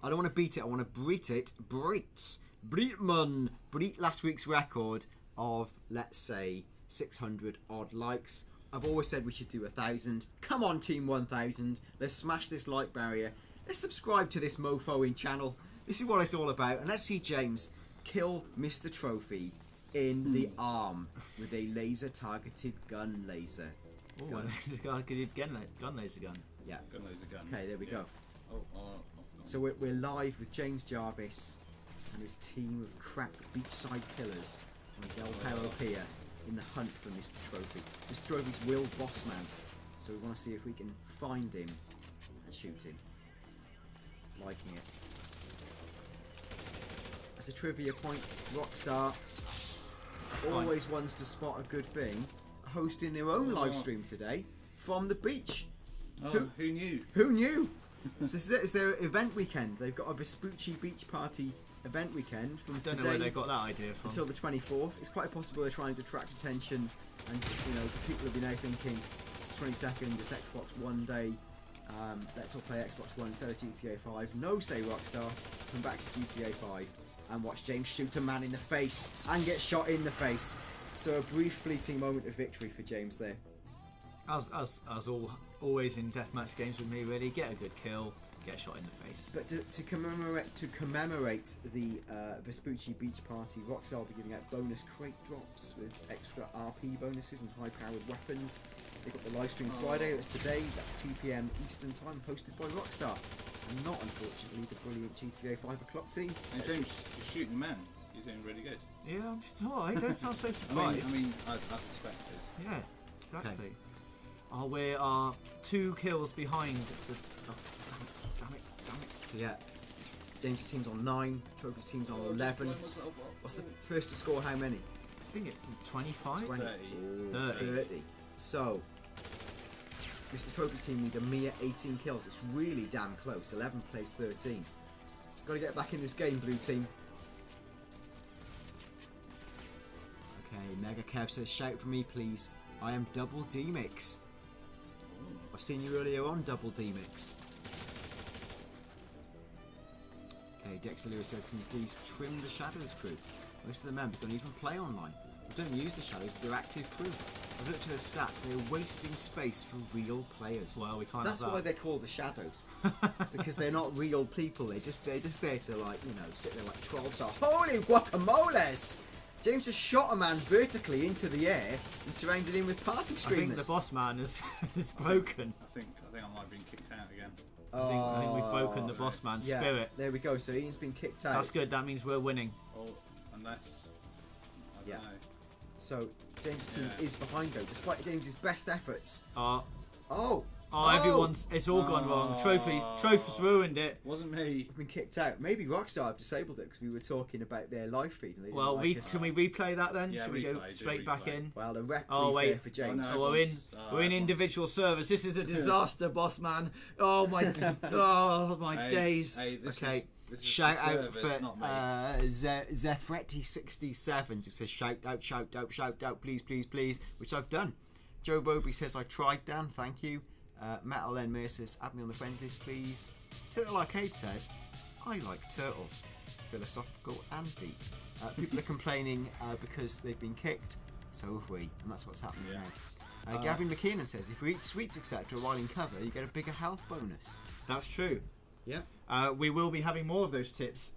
I don't want to beat it. I want to breet it. Breet last week's record of, let's say, 600 odd likes. I've always said we should do 1,000. Come on, Team 1,000. Let's smash this like barrier. Let's subscribe to this mofo-ing channel. This is what it's all about. And let's see James kill Mr. Trophy in the arm with a laser-targeted gun laser. Oh, a laser-targeted gun laser gun. Yeah. Gun laser gun. Okay, there we go. Oh. So we're live with James Jarvis and his team of crack beachside killers on Del Perro Pier in the hunt for Mr. Trophy. Mr. Trophy's Will Bossman. So we want to see if we can find him and shoot him. Liking it. As a trivia point, Rockstar always wants to spot a good thing, hosting their own live stream today from the beach. Oh, who knew? Who knew? So this is it. It's their event weekend. They've got a Vespucci Beach Party event weekend from today. Don't know where they got that idea from. Until the 24th. It's quite possible they're trying to attract attention, and people will be now thinking it's the 22nd. It's Xbox One Day. Let's all play Xbox One instead of GTA 5. No, say Rockstar. Come back to GTA 5 and watch James shoot a man in the face and get shot in the face. So a brief fleeting moment of victory for James there. As always in deathmatch games with me, really, get a good kill, get shot in the face. But to commemorate the Vespucci Beach Party, Rockstar will be giving out bonus crate drops with extra RP bonuses and high-powered weapons. They've got the live stream Friday, that's today, that's 2 PM Eastern Time, hosted by Rockstar. And not, unfortunately, the brilliant GTA 5 o'clock team. And James, you're shooting men. You're doing really good. Yeah, I don't sound so surprised. I mean, I've expected. Yeah, exactly. Okay. Oh, we are 2 kills behind. Damn it. So yeah, James' team's on 9, Trophy's team's on 11. What's the first to score how many? I think it's 25? 20. 30. 30. So, Mr. Trophy's team need a mere 18 kills. It's really damn close. 11 plays 13. Got to get back in this game, blue team. Okay, Mega Kev says, shout for me, please. I am Double D-Mix. I've seen you earlier on, Double D-Mix. Okay, Dexter Lewis says, can you please trim the Shadows crew? Most of the members don't even play online. They don't use the Shadows, they're active crew. I've looked at their stats, they're wasting space for real players. Well, we can't That's have that. why they're called the Shadows. Because they're not real people, they're just there to, like, you know, sit there like trolls. So, holy guacamoles! James just shot a man vertically into the air and surrounded him with party streamers. I think the boss man is broken. I think I might have been kicked out again. I think we've broken the boss man's spirit. There we go. So Ian's been kicked out. That's good. That means we're winning. Oh, unless I don't know. So James' team is behind though, despite James's best efforts. Everyone's. It's all gone wrong. Trophy's ruined it. Wasn't me. I've been kicked out. Maybe Rockstar have disabled it because we were talking about their live feed. And they well, can we replay that then? Yeah, Should we go straight back in? Well, the rep wait for James. Oh, no, we're in individual servers. This is a disaster, boss man. Oh my days. Okay. Shout out for Zefretti67 who says shout out, please, which I've done. Joe Bobby says I tried, Dan, thank you. Metal N Mir says add me on the friends list, please. Turtle Arcade says I like turtles, philosophical and deep. People are complaining because they've been kicked, so have we, and that's what's happening now. Gavin McKinnon says if we eat sweets etc while in cover, you get a bigger health bonus. That's true. Yeah. We will be having more of those tips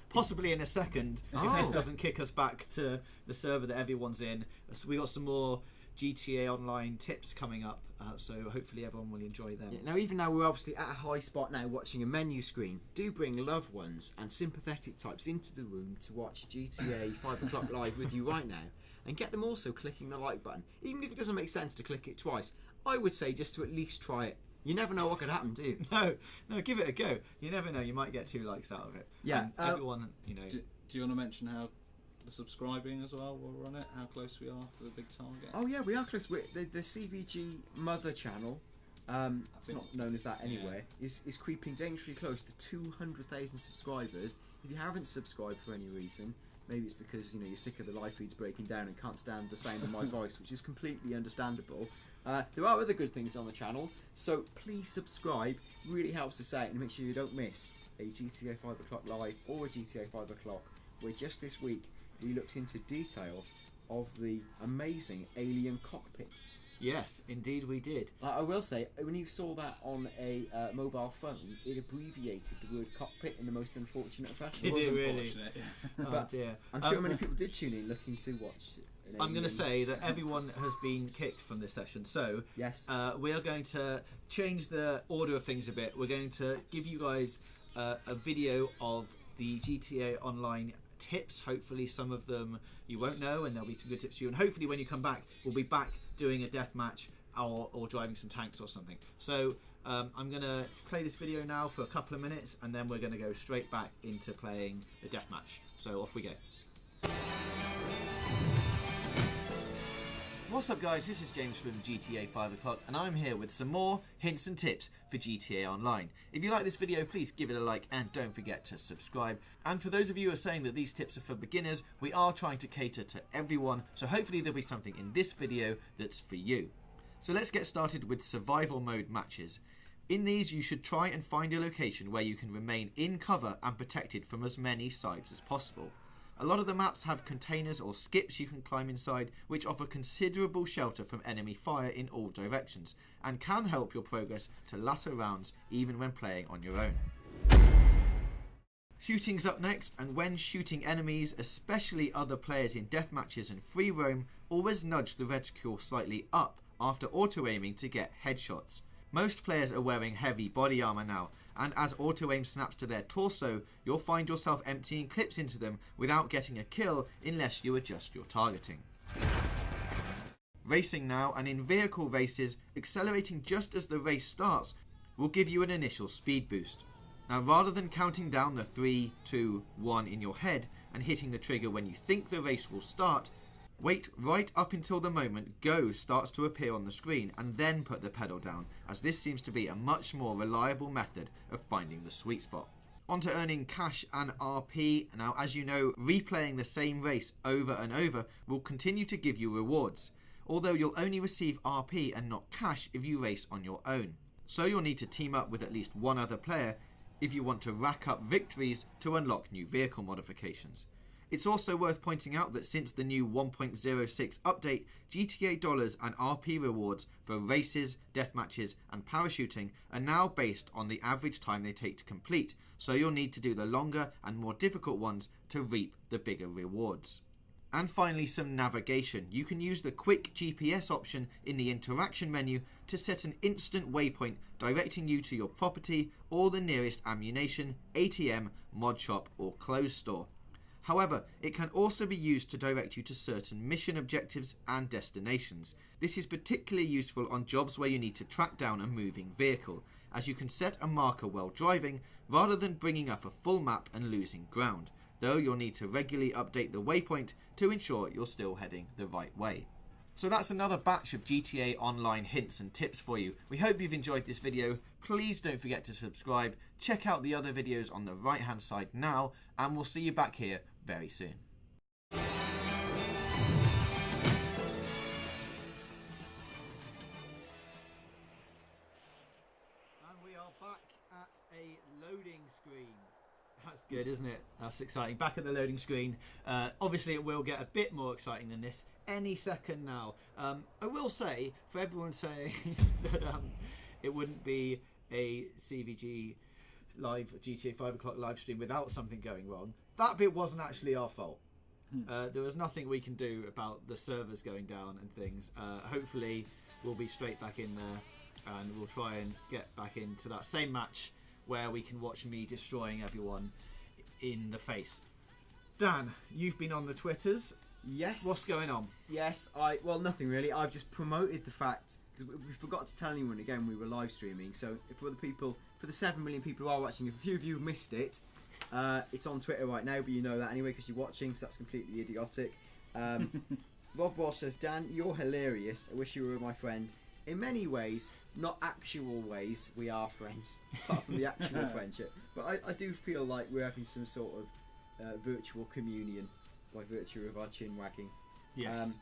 possibly in a second if this doesn't kick us back to the server that everyone's in. So we got some more GTA Online tips coming up, so hopefully everyone will enjoy them. Now, even though we're obviously at a high spot now watching a menu screen, do bring loved ones and sympathetic types into the room to watch GTA 5 o'clock live with you right now, and get them also clicking the like button. Even if it doesn't make sense to click it twice, I would say just to at least try it. You never know what could happen, do you? No, give it a go. You never know, you might get 2 likes out of it. Yeah. And everyone, you know. Do you want to mention how the subscribing as well while we're on it? How close we are to the big target? Oh yeah, we are close. The CVG mother channel, it's not known as that anyway, is creeping dangerously close to 200,000 subscribers. If you haven't subscribed for any reason, maybe it's because you're sick of the live feeds breaking down and can't stand the sound of my voice, which is completely understandable. There are other good things on the channel, so please subscribe. Really helps us out, and make sure you don't miss a GTA 5 o'clock live or a GTA 5 o'clock, where just this week we looked into details of the amazing alien cockpit. Yes, indeed we did. I will say, when you saw that on a mobile phone, it abbreviated the word cockpit in the most unfortunate fashion. Did it really? But dear. I'm sure many people did tune in looking to watch. I'm going to say that everyone has been kicked from this session, so yes, we are going to change the order of things a bit. We're going to give you guys a video of the GTA Online tips. Hopefully some of them you won't know, and there'll be some good tips for you, and hopefully when you come back we'll be back doing a death match or driving some tanks or something. So I'm going to play this video now for a couple of minutes, and then we're going to go straight back into playing the death match. So off we go. What's up guys, this is James from GTA 5 o'clock, and I'm here with some more hints and tips for GTA Online. If you like this video, please give it a like and don't forget to subscribe. And for those of you who are saying that these tips are for beginners, we are trying to cater to everyone, so hopefully there'll be something in this video that's for you. So let's get started with survival mode matches. In these, you should try and find a location where you can remain in cover and protected from as many sides as possible. A lot of the maps have containers or skips you can climb inside, which offer considerable shelter from enemy fire in all directions, and can help your progress to latter rounds even when playing on your own. Shooting's up next, and when shooting enemies, especially other players in deathmatches and free roam, always nudge the reticule slightly up after auto-aiming to get headshots. Most players are wearing heavy body armor now, and as auto-aim snaps to their torso, you'll find yourself emptying clips into them without getting a kill unless you adjust your targeting. Racing now, and in vehicle races, accelerating just as the race starts will give you an initial speed boost. Now, rather than counting down the 3, 2, 1 in your head and hitting the trigger when you think the race will start, wait right up until the moment Go starts to appear on the screen and then put the pedal down, as this seems to be a much more reliable method of finding the sweet spot. On to earning cash and RP. Now, as you know, replaying the same race over and over will continue to give you rewards, although you'll only receive RP and not cash if you race on your own. So you'll need to team up with at least one other player if you want to rack up victories to unlock new vehicle modifications. It's also worth pointing out that since the new 1.06 update, GTA dollars and RP rewards for races, deathmatches and parachuting are now based on the average time they take to complete, so you'll need to do the longer and more difficult ones to reap the bigger rewards. And finally, some navigation. You can use the quick GPS option in the interaction menu to set an instant waypoint directing you to your property or the nearest ammunition, ATM, mod shop or clothes store. However, it can also be used to direct you to certain mission objectives and destinations. This is particularly useful on jobs where you need to track down a moving vehicle, as you can set a marker while driving rather than bringing up a full map and losing ground, though you'll need to regularly update the waypoint to ensure you're still heading the right way. So that's another batch of GTA Online hints and tips for you. We hope you've enjoyed this video. Please don't forget to subscribe, check out the other videos on the right hand side now, and we'll see you back here very soon. And we are back at a loading screen. That's good, isn't it? That's exciting. Back at the loading screen. Obviously, it will get a bit more exciting than this any second now. I will say, for everyone saying that it wouldn't be a CVG live GTA 5 o'clock live stream without something going wrong, that bit wasn't actually our fault. There was nothing we can do about the servers going down and things. Hopefully, we'll be straight back in there and we'll try and get back into that same match where we can watch me destroying everyone in the face. Dan, you've been on the Twitters. Yes. What's going on? Yes, well, nothing really. I've just promoted the fact, because we forgot to tell anyone again we were live streaming, so for the 7 million people who are watching, if a few of you missed it, it's on Twitter right now, but you know that anyway because you're watching, so that's completely idiotic. Rob Walsh says, Dan, you're hilarious. I wish you were my friend. In many ways, not actual ways, we are friends, apart from the actual friendship. But I do feel like we're having some sort of virtual communion by virtue of our chin wagging. Yes.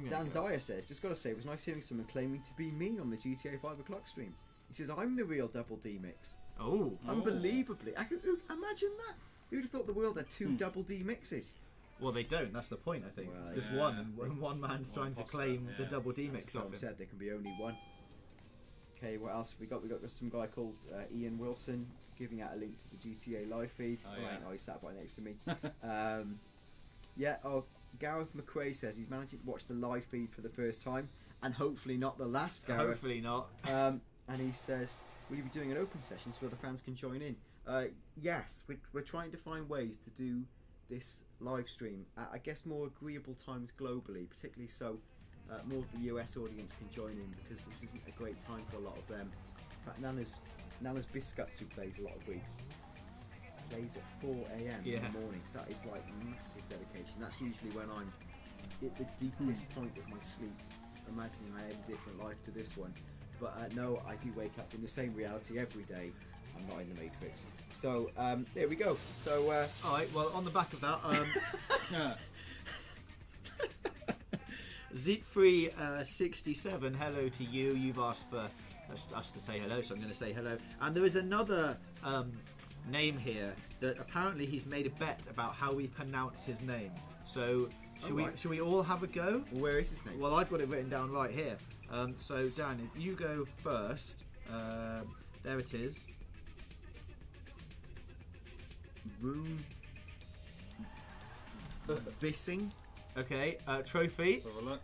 Dan Dyer says, just got to say, it was nice hearing someone claiming to be me on the GTA 5 o'clock stream. He says, I'm the real Double D Mix. Oh. Unbelievably. Imagine that. Who'd have thought the world had 2 Double D Mixes? Well, they don't. That's the point, I think. Well, it's just one, and one man's trying to claim the Double D Mix of it. Said there can be only one. Okay, what else have we got? We got some guy called Ian Wilson giving out a link to the GTA live feed. Oh, he sat right next to me. Gareth McRae says he's managing to watch the live feed for the first time, and hopefully not the last, Gareth. Hopefully not. And he says, will you be doing an open session so other fans can join in? Yes, we're trying to find ways to do this live stream at, I guess, more agreeable times globally, particularly so more of the US audience can join in, because this isn't a great time for a lot of them. In fact, Nana's Biscuits, who plays a lot of weeks, plays at 4 AM in the morning, so that is like massive dedication. That's usually when I'm at the deepest point of my sleep, imagining I had a different life to this one. But no, I do wake up in the same reality every day. I'm not in the Matrix. So there we go. So alright, well, on the back of that, Zeet367, hello to you. You've asked for us to say hello, so I'm going to say hello. And there is another name here that apparently he's made a bet about how we pronounce his name. So should we all have a go? Where is his name? Well, I've got it written down right here. So Dan, if you go first, there it is. Rune Bissing. Okay, trophy. Let's have a look.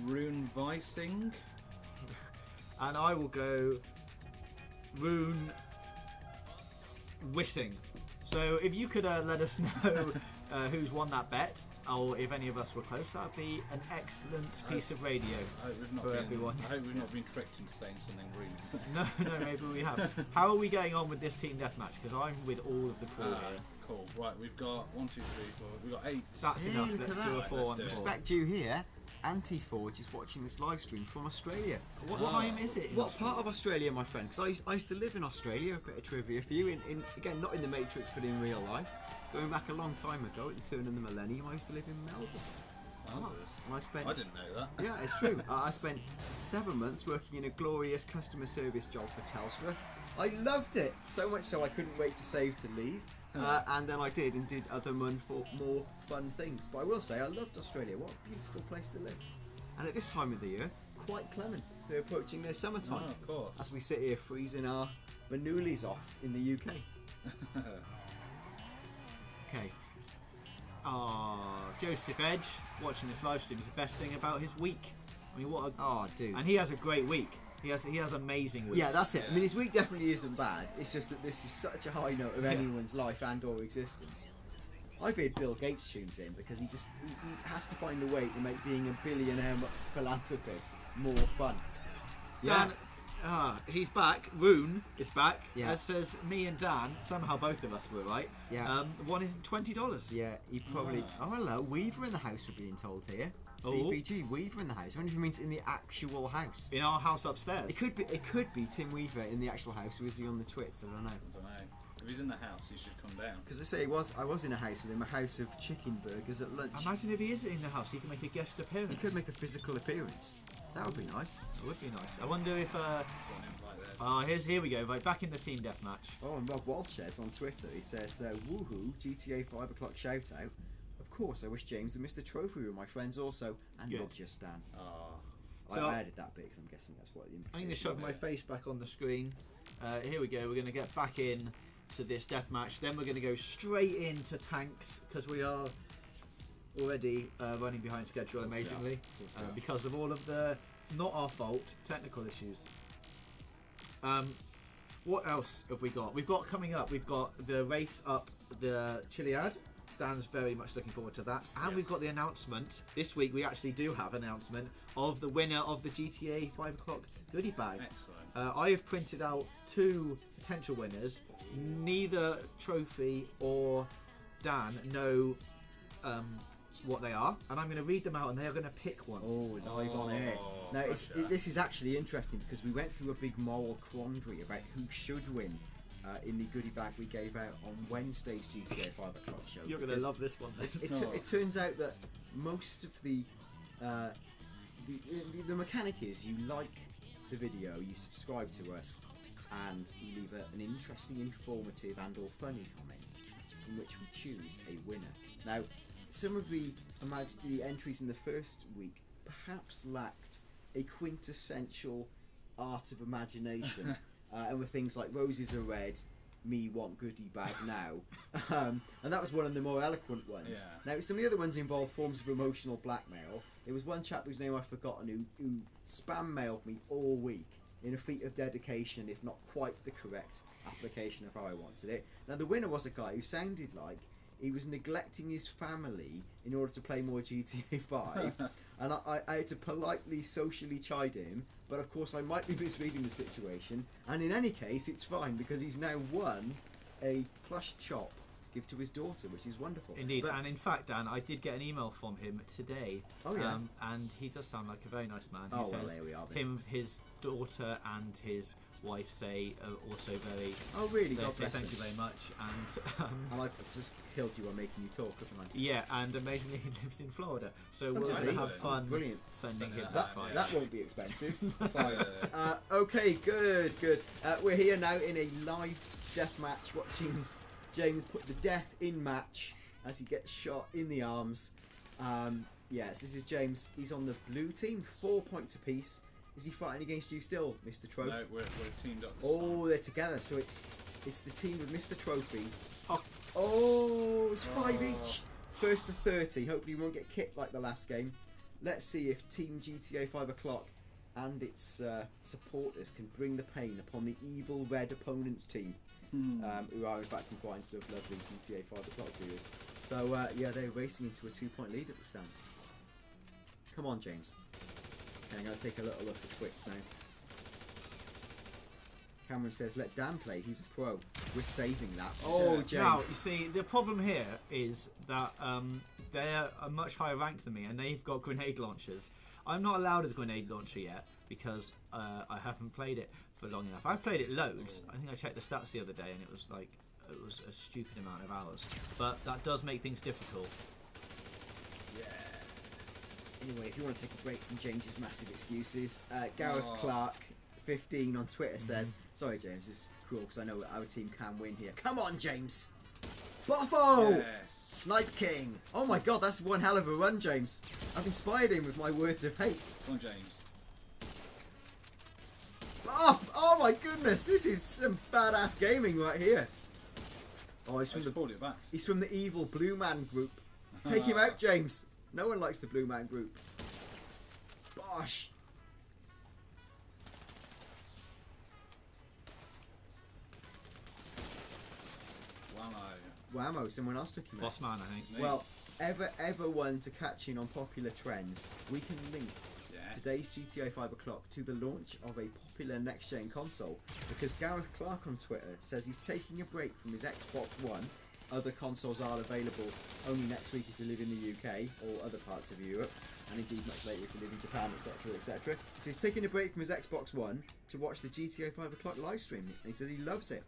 Rune Vicing. And I will go Rune Wissing. So if you could let us know who's won that bet, or if any of us were close, that would be an excellent piece of radio for everyone. I hope we've not been tricked into saying something rude. No, maybe we have. How are we getting on with this team deathmatch? Because I'm with all of the crew here. Cool. Right, we've got 1, 2, 3, 4. We've got 8. That's enough. look Let's at do a that. 4 Let's on do it. 4. Respect you here. Anti-Forge is watching this live stream from Australia. What time is it? What part of Australia, my friend? Because I used to live in Australia. A bit of trivia for you. In again, not in the Matrix, but in real life. Going back a long time ago, at the turn of the millennium, I used to live in Melbourne. And I didn't know that. Yeah, it's true. I spent 7 months working in a glorious customer service job for Telstra. I loved it so much so I couldn't wait to save to leave. And then I did other more fun things. But I will say I loved Australia. What a beautiful place to live. And at this time of the year, quite clement. So they're approaching their summertime. Oh, of course. As we sit here freezing our Bernoullis off in the UK. Okay. Joseph Edge watching this live stream is the best thing about his week. I mean, what a... Oh, dude. And he has a great week. He has amazing weeks. Yeah, that's it. I mean, his week definitely isn't bad. It's just that this is such a high note of anyone's life and/or existence. I've heard Bill Gates tunes in because he has to find a way to make being a billionaire philanthropist more fun. Dan, he's back. Rune is back. Yeah. As says me and Dan. Somehow both of us were right. Yeah. One is $20. Yeah, he probably... Oh, hello, Weaver in the house, we're being told here. CBG, Weaver in the house. I wonder if it means in the actual house. In our house upstairs. It could be Tim Weaver in the actual house, or is he on the twits? I don't know. If he's in the house, he should come down. Because they say I was in a house with him, a house of chicken burgers at lunch. Imagine if he is in the house, he can make a guest appearance. He could make a physical appearance. That would be nice. It would be nice. I wonder if... here we go. Right, back in the team deathmatch. Oh, and Rob Walsh says on Twitter, he says, woohoo, GTA 5 o'clock shout out. Of course, I wish James and Mr. Trophy were my friends also, and Good. not just Dan. So, I added that bit because I'm guessing that's what the I'm going to shove my face back on the screen. Here we go. We're going to get back in to this deathmatch. Then we're going to go straight into tanks because we are already running behind schedule, amazingly, because of all of the, not our fault, technical issues. What else have we got? We've got coming up, we've got the race up the Chilliad. Dan's very much looking forward to that. And we've got the announcement. This week we actually do have an announcement of the winner of the GTA 5 o'clock goodie bag. Excellent. I have printed out 2 potential winners. Neither Trophy or Dan know what they are, and I'm going to read them out and they are going to pick one. Oh, live on air. Now, this is actually interesting because we went through a big moral quandary about who should win in the goodie bag we gave out on Wednesday's GTA 5 o'clock show. You're going to love this one. It turns out that most of the mechanic is you like the video, you subscribe to us, and you leave an interesting, informative and or funny comment from which we choose a winner. Now, some of the entries in the first week perhaps lacked a quintessential art of imagination, and were things like roses are red, me want goodie bag now, and that was one of the more eloquent ones. Now, some of the other ones involved forms of emotional blackmail. There was one chap whose name I've forgotten who spam mailed me all week in a feat of dedication, if not quite the correct application of how I wanted it. Now, the winner was a guy who sounded like he was neglecting his family in order to play more GTA 5, and I had to politely, socially chide him, but of course I might be misreading the situation, and in any case it's fine because he's now won a plush chop to give to his daughter, which is wonderful. Indeed, But, and in fact, Dan, I did get an email from him today. Oh, yeah? And he does sound like a very nice man. He Oh, well, says there we are, then. his daughter and his wife say also very. oh, really? They God say bless thank him. you very much, and And I've just killed you on making you talk, haven't I? yeah, and amazingly he lives in Florida, so we're does going to he? have Oh, fun brilliant. sending him That- that that- price. That won't be expensive. Yeah. Okay, good. We're here now in a live death match, watching James put the death in match as he gets shot in the arms. Yes, this is James. He's on the blue team, 4 points apiece. Is he fighting against you still, Mr. Trophy? No, we're teamed up. This Oh, they're together, so it's the team with Mr. Trophy. Oh. Oh, it's 5 Oh. each. First to 30. Hopefully we won't get kicked like the last game. Let's see if Team GTA 5 o'clock and its supporters can bring the pain upon the evil red opponent's team, who are in fact comprised of lovely GTA 5 o'clock viewers. So yeah, they're racing into a 2-point lead at the stands. Come on, James. Okay, I'm going to take a little look at Twits now. Cameron says, let Dan play, he's a pro. We're saving that. Oh, Yeah. James. Now, you see, the problem here is that they're much higher ranked than me, and they've got grenade launchers. I'm not allowed a grenade launcher yet because I haven't played it for long enough. I've played it loads. I think I checked the stats the other day, and it was a stupid amount of hours. But that does make things difficult. Anyway, if you want to take a break from James's massive excuses, Gareth Oh. Clark, 15 on Twitter says, sorry James, it's cruel because I know that our team can win here. Come on, James! Buffo! Yes. Snipe King! Oh my god, that's one hell of a run, James. I've inspired him with my words of hate. Come on, James. Oh my goodness, this is some badass gaming right here. Oh, he's I from just the pulled it back. He's from the evil Blue Man group. Take him out, James. No one likes the Blue Man group. Bosh. Whammo, someone else took him out. Boss man, I think. Me. Well, ever one to catch in on popular trends, we can link Yes. today's GTA 5 o'clock to the launch of a popular next-gen console, because Gareth Clark on Twitter says he's taking a break from his Xbox One. Other consoles are available only next week if you live in the UK or other parts of Europe, and indeed much later if you live in Japan, etc, etc. So he's taking a break from his Xbox One to watch the GTA 5 o'clock live stream, and he says he loves it,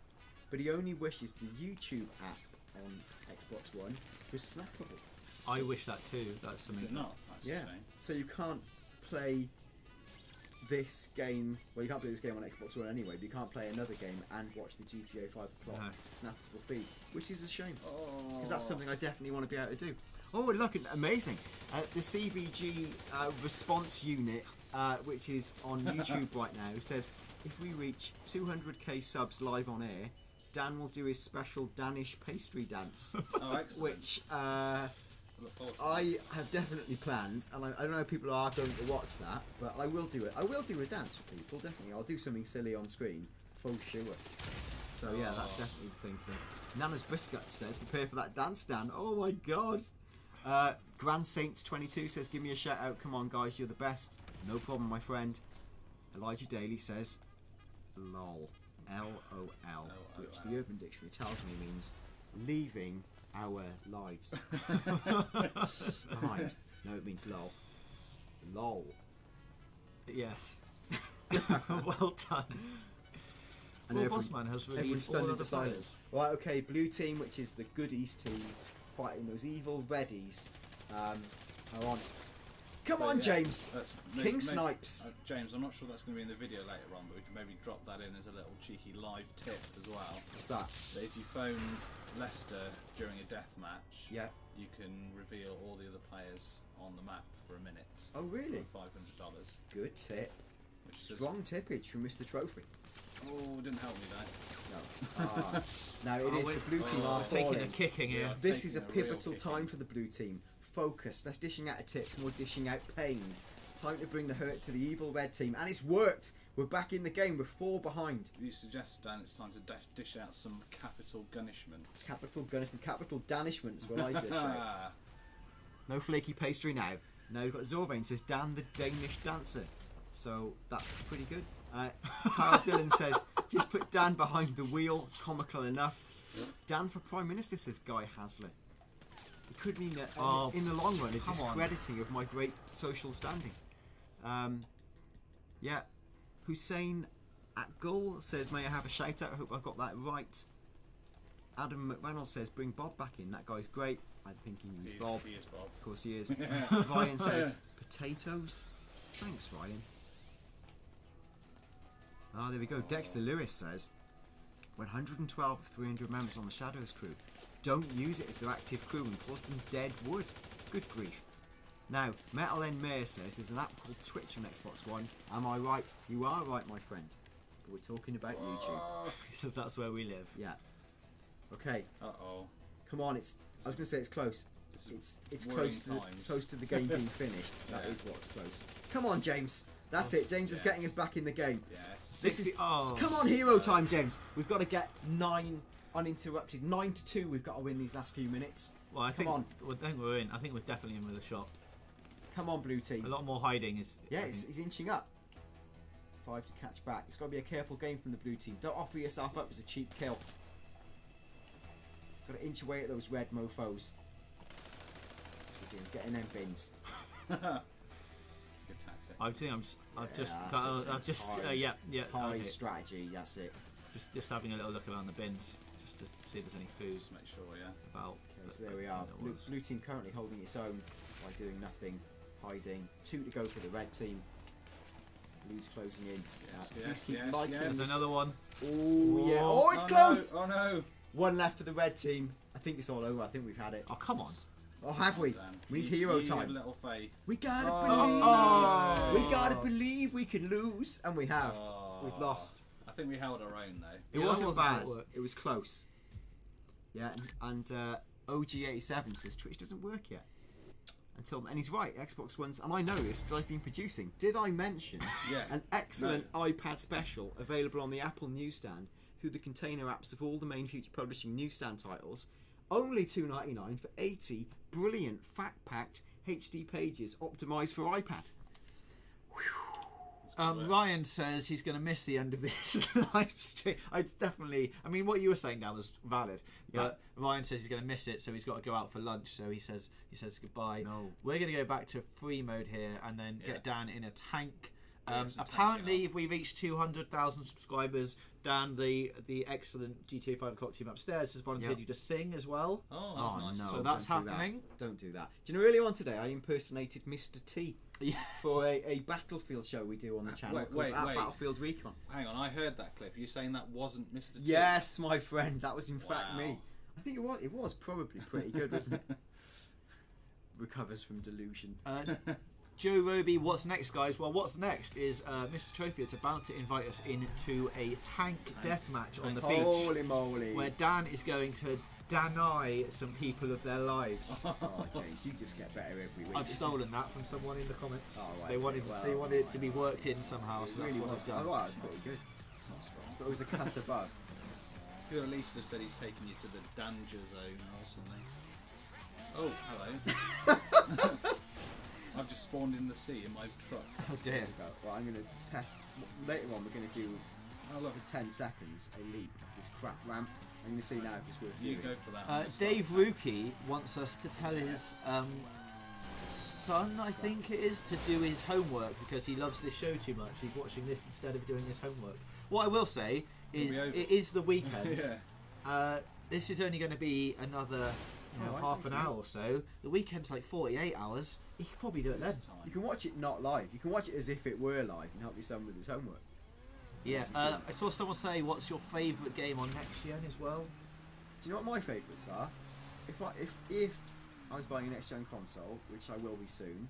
but he only wishes the YouTube app on Xbox One was snappable. I wish that too. That's Is something. it not? That's a Yeah. shame. So you can't play this game. Well, you can't play this game on Xbox One anyway. But you can't play another game and watch the GTA 5 o'clock No. snappable feed, which is a shame because Oh. that's something I definitely want to be able to do. Oh, look, amazing! The CVG response unit, which is on YouTube right now, says if we reach 200k subs live on air, Dan will do his special Danish pastry dance, Oh, excellent. which. I look forward to I have definitely planned, and I don't know if people are going to watch that, but I will do it. I will do a dance for people, definitely. I'll do something silly on screen, for sure. So yeah, that's Oh. definitely the thing for me. Nana's Biscuit says, prepare for that dance, Dan. Oh my god. Grand Saints 22 says, give me a shout out. Come on, guys, you're the best. No problem, my friend. Elijah Daly says, lol. LOL, which the Urban Dictionary tells me means leaving our lives behind. No, it means lol. Lol. Yes. Well done. And Well, everyone- Bossman has everyone's released stunned all into other silence. players. Right, okay, blue team, which is the goodies team, fighting those evil reddies, are on. Come on, yeah, James! that's King Snipes. James, I'm not sure that's going to be in the video later on, but we can maybe drop that in as a little cheeky live tip as well. What's that? That if you phone Leicester during a death match, Yeah. you can reveal all the other players on the map for a minute. Oh, really? For $500. Good tip. Which is- Strong tippage from Mr. Trophy. Oh, didn't help me there. No. Now, it Oh, is the blue team oh, are Taking a falling. kicking here. Yeah. This is a Taking a real pivotal kicking. time for the blue team. Focus. Less dishing out of tips, more dishing out pain. Time to bring the hurt to the evil red team. And it's worked. We're back in the game. We're 4 behind. You suggest, Dan, it's time to dish out some capital gunishment. Capital punishment, capital danishment is what I dish out. No flaky pastry now. Now we've got Zorvain says, Dan the Danish dancer. So that's pretty good. Kyle Dillon says, just put Dan behind the wheel. Comical enough. Dan for Prime Minister, says Guy Hasler. It could mean that Oh, in the long run a come on. discrediting of my great social standing. Yeah. Hussein at Gull says, may I have a shout out? I hope I got that right. Adam McReynolds says, bring Bob back in. That guy's great. I'm thinking he's Bob. He is Bob. Of course he is. Ryan says, potatoes. Thanks, Ryan. Ah, there we go. Dexter Lewis says, 112 of 300 members on the Shadows crew. Don't use it as their active crew and cause them dead wood. Good grief. Now, Metal N Mayor says there's an app called Twitch on Xbox One. Am I right? You are right, my friend. But we're talking about YouTube. Because that's where we live. Yeah. Okay. Uh-oh. Come on, I was going to say it's close. It's close to the game being finished. That is what's close. Come on, James. That's it. James is getting us back in the game. Yes. This is. Oh. Come on, hero time, James. We've got to get 9 uninterrupted. 9-2. We've got to win these last few minutes. Well, I think, Come on. Well, I think we're in. I think we're definitely in with a shot. Come on, blue team. A lot more hiding is. Yeah, he's inching up. 5 to catch back. It's got to be a careful game from the blue team. Don't offer yourself up as a cheap kill. Got to inch away at those red mofos. So James, get in them bins. It's a good tactic. I've just High okay. strategy. That's it. Just having a little look around the bins, just to see if there's any food Just make sure, yeah. about. Okay, so there we are. Blue team currently holding its own by doing nothing, hiding. 2 to go for the red team. Blue's closing in. Please keep liking There's this. another one. Oh yeah. Oh, it's close. No. Oh no. 1 left for the red team. I think it's all over. I think we've had it. Oh, come on. Oh, have we? We need hero You have time. little faith. We gotta Oh. believe. We gotta believe we can lose, and we have. Oh. We've lost. I think we held our own though. It Yeah, wasn't that bad. wasn't work. It was close. Yeah, and OG87 says Twitch doesn't work yet. And he's right. Xbox One's, and I know this because I've been producing. Did I mention an excellent iPad special available on the Apple newsstand through the container apps of all the main Future Publishing newsstand titles? Only $2.99 for 80 brilliant, fact-packed HD pages optimised for iPad. Ryan says he's going to miss the end of this live stream. I mean, what you were saying now was valid, but Ryan says he's going to miss it, so he's got to go out for lunch. So he says goodbye. No. We're going to go back to free mode here and then get Dan in a tank. Some Apparently, tank if we reach 200,000 subscribers, Dan, the excellent GTA 5 o'clock team upstairs, has volunteered you to sing as well. Oh, that's nice. So that's don't do happening. that. Don't do that. Do you know earlier on today I impersonated Mr. T for a Battlefield show we do on the channel called Battlefield Recon. Hang on, I heard that clip. Are you saying that wasn't Mr. T? Yes, my friend, that was in fact Wow. me. I think it was probably pretty good, wasn't it? Recovers from delusion. Joe Roby, what's next, guys? Well, what's next is Mr. Trophy is about to invite us into a tank deathmatch on the beach. Holy moly. Where Dan is going to deny some people of their lives. Oh, James, you just get better every week. I've stolen that from someone in the comments. Oh, right, they wanted it to be worked in somehow, so that's really what I've was. done. Oh, that was pretty good. But it was a cut above. Could at least have said he's taking you to the danger zone or something. Oh, hello. I've just spawned in the sea in my truck. Oh dear. Well, I'm going to test. Later on, we're going to do, for 10 seconds, a leap of this crap ramp. I'm going to see now if it's worth You doing. go for that. Dave Rookie wants us to tell his son, I think it is, to do his homework because he loves this show too much. He's watching this instead of doing his homework. What I will say is it is the weekend. This is only going to be another half an hour or so. The weekend's like 48 hours. He could probably do it then. You can watch it not live. You can watch it as if it were live and help your son with his homework. Yeah, I saw someone say, what's your favourite game on next gen as well? Do you know what my favourites are? If I was buying a next gen console, which I will be soon,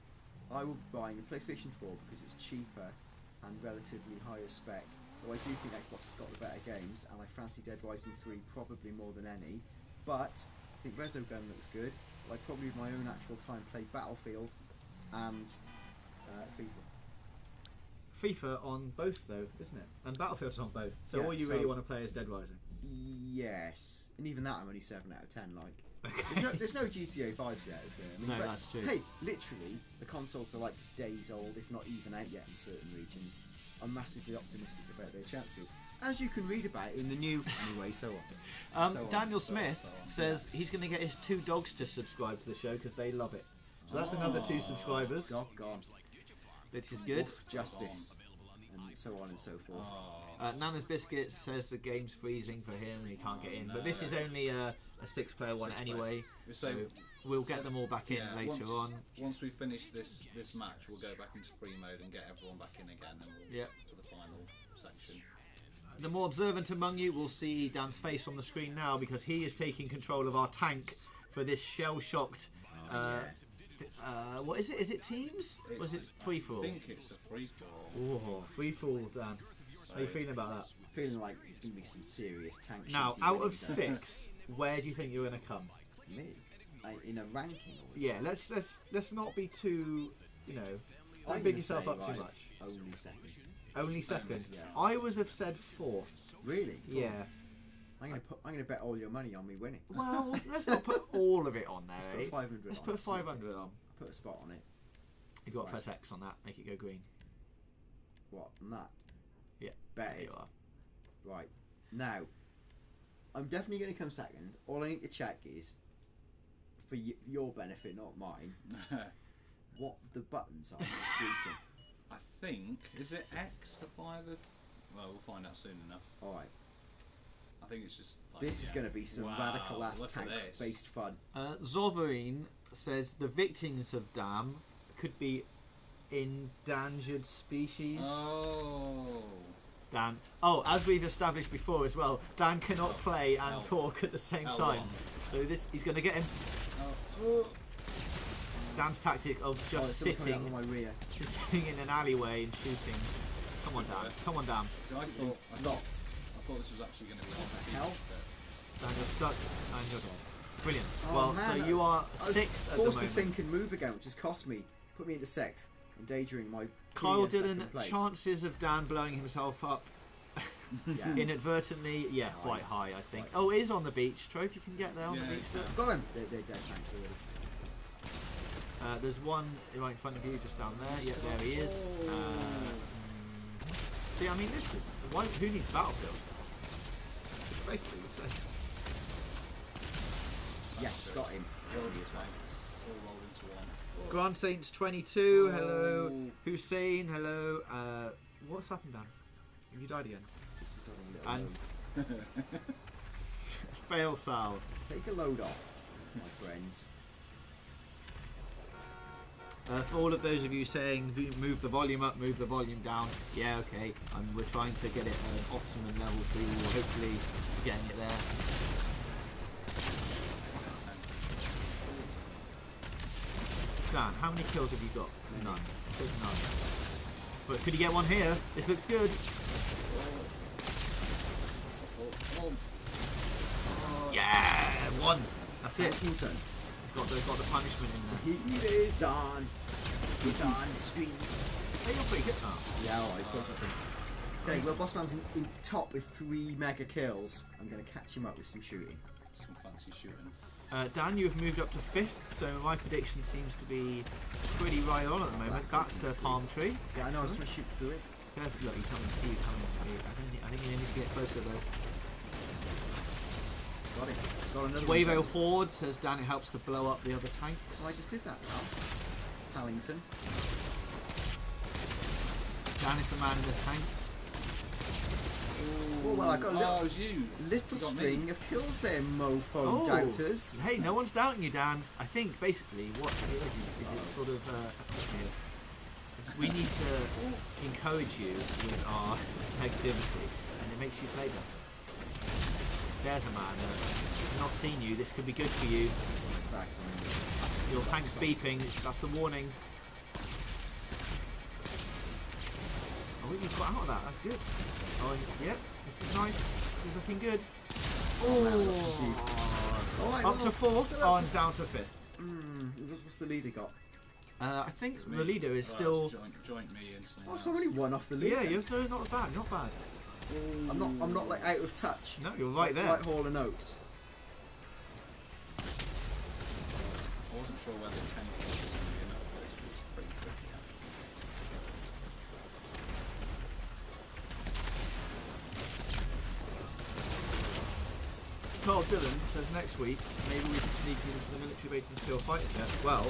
I will be buying a PlayStation 4 because it's cheaper and relatively higher spec. Though I do think Xbox has got the better games, and I fancy Dead Rising 3 probably more than any. But I think Resogun looks good. But I probably, with my own actual time, play Battlefield and FIFA. FIFA on both though, isn't it? And Battlefield's on both. So Yeah, all you really want to play is Dead Rising. Yes, and even that I'm only 7 out of 10. Like, Okay. There's no GTA 5s yet, is there? I mean, No, but, that's true. Hey, literally, the consoles are like days old, if not even out yet in certain regions. I'm massively optimistic about their chances, as you can read about in the new. Anyway, so on. So on. Daniel Smith so on. says he's going to get his 2 dogs to subscribe to the show because they love it. So that's another 2 subscribers, Doggone. which is good. Wolf Justice, and so on and so forth. Nana's Biscuit says the game's freezing for him and he can't get in. But this is only a 6-player one anyway, so we'll get them all back in later on. Once we finish this match, we'll go back into free mode and get everyone back in again, and we'll for the final section. The more observant among you will see Dan's face on the screen now because he is taking control of our tank for this shell-shocked. What is it? Is it teams? Or is it free for all? I think it's a free for all. Oh, free for all, Dan. How are you feeling about that? Feeling like it's going to be some serious tank Now, shooting out when of he's done. 6, where do you think you're going to come? Me? In a ranking? Or Yeah, let's not be too, don't I'm big gonna yourself say, up too right, much. Only second. Only second. Yeah. I would have said 4th. Really? Yeah. I'm gonna bet all your money on me winning. Well, let's not put all of it on there. Let's put 500 Let's on put it. 500 on. Put a spot on it. You got Right. press X on that. Make it go green. What? On that? Yeah. Bet There it. you are. Right. Now, I'm definitely going to come second. All I need to check is, for your benefit, not mine, what the buttons are for shooting. I think, is it X to fire the... Well, we'll find out soon enough. Alright. I think it's just... Like, This is going to be some Wow, radical ass look at this. tank-based fun. Zoverine says the victims of Dam could be endangered species. Oh. Dan. Oh, as we've established before as well, Dan cannot play and talk at the same time. So he's going to get him. Dan's tactic of just Coming out of my rear. sitting in an alleyway and shooting. Come on, Dan. Come on, Dan. So I thought this was actually going to be on the hell? Dan, you're stuck and you're dead. Brilliant. Oh, well, man, so you are I was 6th at the forced to moment. think and move again, which has cost me, put me into 6th, endangering my Kyle clear Dillon, second place. chances of Dan blowing himself up Yeah. inadvertently, quite high, I think. Oh, it is on the beach. Trove, you can get there on the beach. Got him. They're dead tanks already. There's one right in front of you, just down there. Yeah, there he is. See, I mean, this is who needs Battlefield? It's basically the same. Yes, got him. All rolled into one. Grand Saints 22. Hello. Hussein. Hello. What's happened, Dan? Have you died again? Just a sort of little And load. fail Sal. Take a load off, my friends. For all of those of you saying move the volume up, move the volume down, yeah, okay. We're trying to get it at an optimum level for you. Hopefully, getting it there. Dan, how many kills have you got? None. It says none. But could you get one here? This looks good. Yeah, one. That's it. Hankinson. They've got the punishment in there. He is on. He's on the street. Hey, you're pretty good now. Yeah, alright, he's focusing. Okay, well, Bossman's in top with 3 mega kills. I'm going to catch him up with some shooting. Some fancy shooting. Dan, you've moved up to 5th, so my prediction seems to be pretty right on at the moment. That's a palm tree. Yeah, I know, I was trying to shoot through it. There's, look, he's coming to see you coming. I think you need to get closer though. Got it. Got another Wavo one. Horde says Dan, it helps to blow up the other tanks. Oh, I just did that, pal. Hallington. Dan is the man in the tank. Oh, well, I got a it was you. little You got string me. of kills there, mofo doubters. Hey, no one's doubting you, Dan. I think basically what it is it's sort of we need to encourage you with our negativity, and it makes you play better. There's a man who's not seen you. This could be good for you. It's back to me. Your tank's beeping. That's the warning. Oh, you've got out of that. That's good. Oh, yep. This is nice. This is looking good. Oh, Alright, up to 4th and down to 5th. What's the leader got? I think the leader is still. Joint me and someone Oh, so only one off the leader. Yeah, you're doing not bad. Not bad. I'm not like out of touch. No, you're right there. Like Hall and Oates. wasn't sure whether 10 kills was going to be enough, but it was pretty tricky. Carl Dillon says next week maybe we can sneak into the military base and steal fighter jets. Well,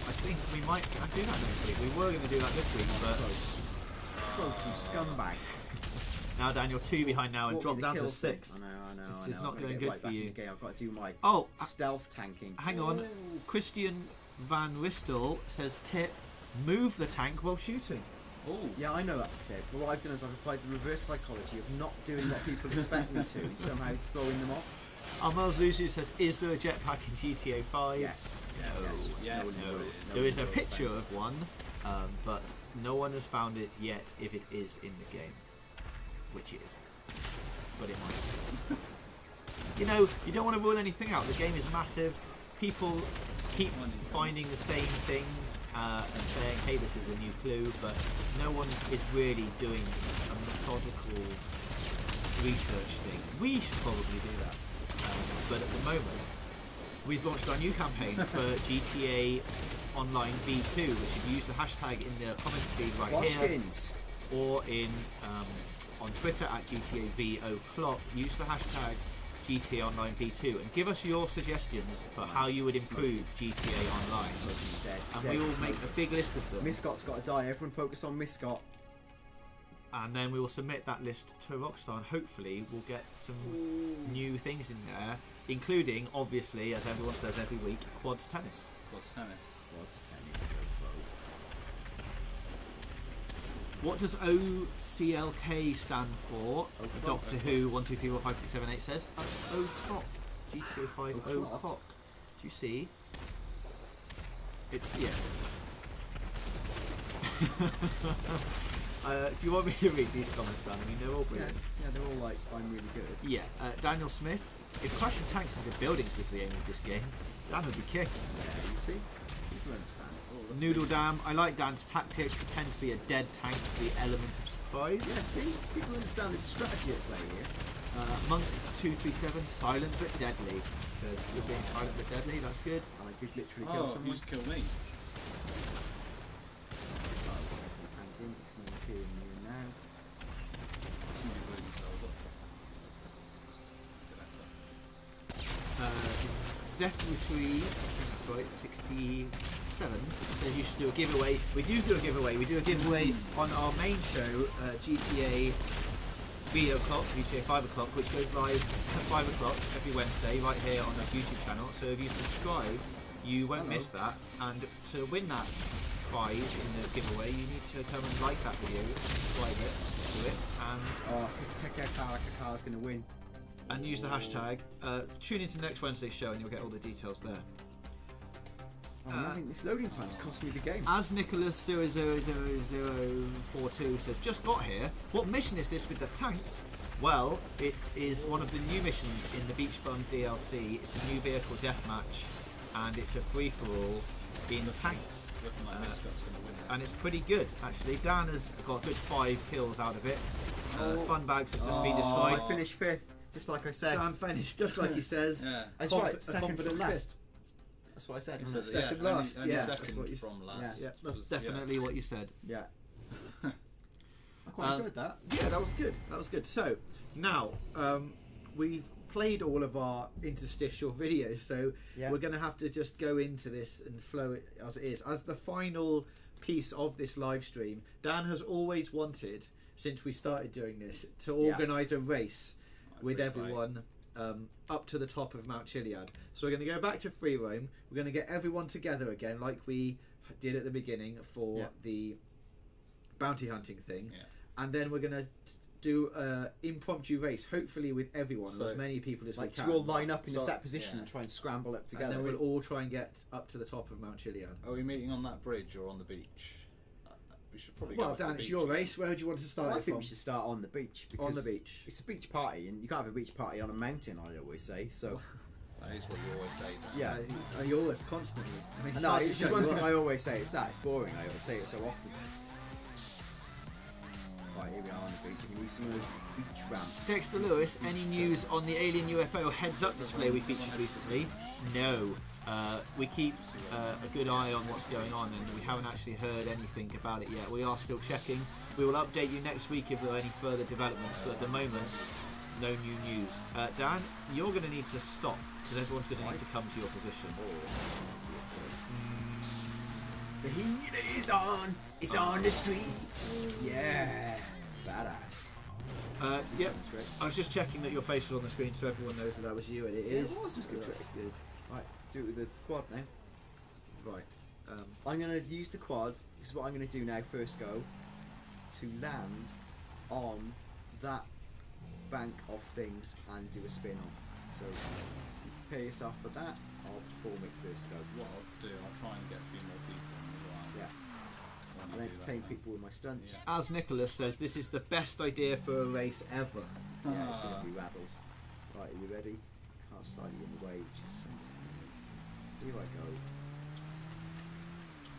I think we might do that next week. We were going to do that this week, but Trophy scumbag. now Dan, you're 2 behind now and drop down to 6th. I know. This I is know. not I'm going gonna good get for right back you. in the game. I've got to do my Oh, stealth tanking. hang on. Christian Van Ristel says tip: move the tank while shooting. Oh, Yeah, I know that's a tip. But what I've done is I've applied the reverse psychology of not doing what people expect me to and somehow throwing them off. Amal Zuzu says, is there a jetpack in GTA 5? Yes. yes, Yes. yes. No, There is a picture of one, but no one has found it yet if it is in the game. Which it is. But it might. You know, you don't want to rule anything out. The game is massive. People keep finding the same things and saying, hey, this is a new clue, but no one is really doing a methodical research thing. We should probably do that. But at the moment, we've launched our new campaign for GTA Online V2, which if you use the hashtag in the comments feed right here, Watchkins. or in on Twitter at GtaV oClock, use the hashtag GTA Online V2 and give us your suggestions for how you would improve GTA Online. And we will make a big list of them. Miscott's got to die. Everyone focus on Miscott. And then we will submit that list to Rockstar, and hopefully we'll get some new things in there, including, obviously, as everyone says every week, quads tennis. What's tennis? What's tennis? What does OCLK stand for? O'Clock. Doctor Who 1 2 3 4 5 6 7 8 says that's oClock. GTA 5 O'Clock. oClock. Do you see? It's yeah. Do you want me to read these comments, Dan? I mean, they're all Yeah, brilliant. they're all like, I'm really good. Yeah. Daniel Smith. If crashing tanks into buildings was the aim of this game, Dan would be king. Yeah, you see? People understand. Noodle Dam. I like Dan's tactics. Pretend to be a dead tank for the element of surprise. Yeah, see? People understand there's a strategy at play here. Monk 237. Silent but deadly. Says you're being silent but deadly. That's good. And I did literally kill Oh, someone. you just killed me. It's going to appear in here now. Somebody blew themselves up. Good effort. Zephyrtree, that's right, 67 says you should do a giveaway. We do a giveaway. We do a giveaway on our main show, GTA Video Clock, GTA 5 o'clock, which goes live at 5 o'clock every Wednesday right here on this YouTube channel. So if you subscribe, you won't miss that. And to win that prize in the giveaway, you need to come and like that video, subscribe it to it, and Kakaka's going to win. and use the hashtag. Tune into next Wednesday's show and you'll get all the details there. I think this loading time's cost me the game. As Nicholas 000042 says, just got here. What mission is this with the tanks? Well, it is one of the new missions in the Beach Bum DLC. It's a new vehicle deathmatch, and it's a free-for-all in tanks. It's looking like Miscott's going to win this. And it's pretty good, actually. Dan has got a good 5 kills out of it. Fun bags has just been destroyed. I finished 5th, just like I said. Dan finished just like he says. Yeah. That's Conf- right, a second from confident last. fifth. That's what I said. So, Second yeah, last. only Yeah, second that's what you from s- last. Yeah, that's Was- definitely what you said. Yeah. I quite enjoyed that. Yeah, that was good. That was good. So now we've played all of our interstitial videos, so Yeah. we're going to have to just go into this and flow it as it is. As the final piece of this live stream, Dan has always wanted, since we started doing this, to organise a race with free play. everyone up to the top of Mt Chilliad. So we're going to go back to free roam. We're going to get everyone together again, like we did at the beginning for the bounty hunting thing. Yeah. And then we're going to do an impromptu race, hopefully with everyone, So, as many people as Like we to can. all line up in a So- set position yeah. and try and scramble up And together. then we'll all try and get up to the top of Mount Chiliad. Are we meeting on that bridge or on the beach? We should probably Well, go to the Dan, it's beach. your race. Where would you want to start I it think from? we should start on the beach. On Because the beach. It's a beach party, and you can't have a beach party on a mountain, I always say. So, That is what you always say. Dan. yeah. You always constantly. I mean, No, start to it's show just one you thing up. I always say. It's that. It's boring. I always say it so often. Right, here we are on the beach. We need some of those beach ramps. Dexter Lewis, any news on the Alien UFO heads-up display we featured recently? No. We keep a good eye on what's going on, and we haven't actually heard anything about it yet. We are still checking. We will update you next week if there are any further developments, but at the moment, no new news. Dan, you're going to need to stop, because everyone's going to need to come to your position. The heat is on. It's on the streets. Yeah. Badass. Yep. I was just checking that your face was on the screen so everyone knows that was you, and it is. It was a good trick. That's good. Right, do it with the quad now. Right. I'm going to use the quad. This is what I'm going to do now. First go to land on that bank of things and do a spin on. So prepare yourself for that. I'll perform it first go. What I'll do, I'll try and get a few more people in as well. Yeah. I'll entertain people with my stunts. Yeah. As Nicholas says, this is the best idea for a race ever. Yeah, it's going to be rattles. Right, are you ready? Can't slightly in the way, which is something. Here I go.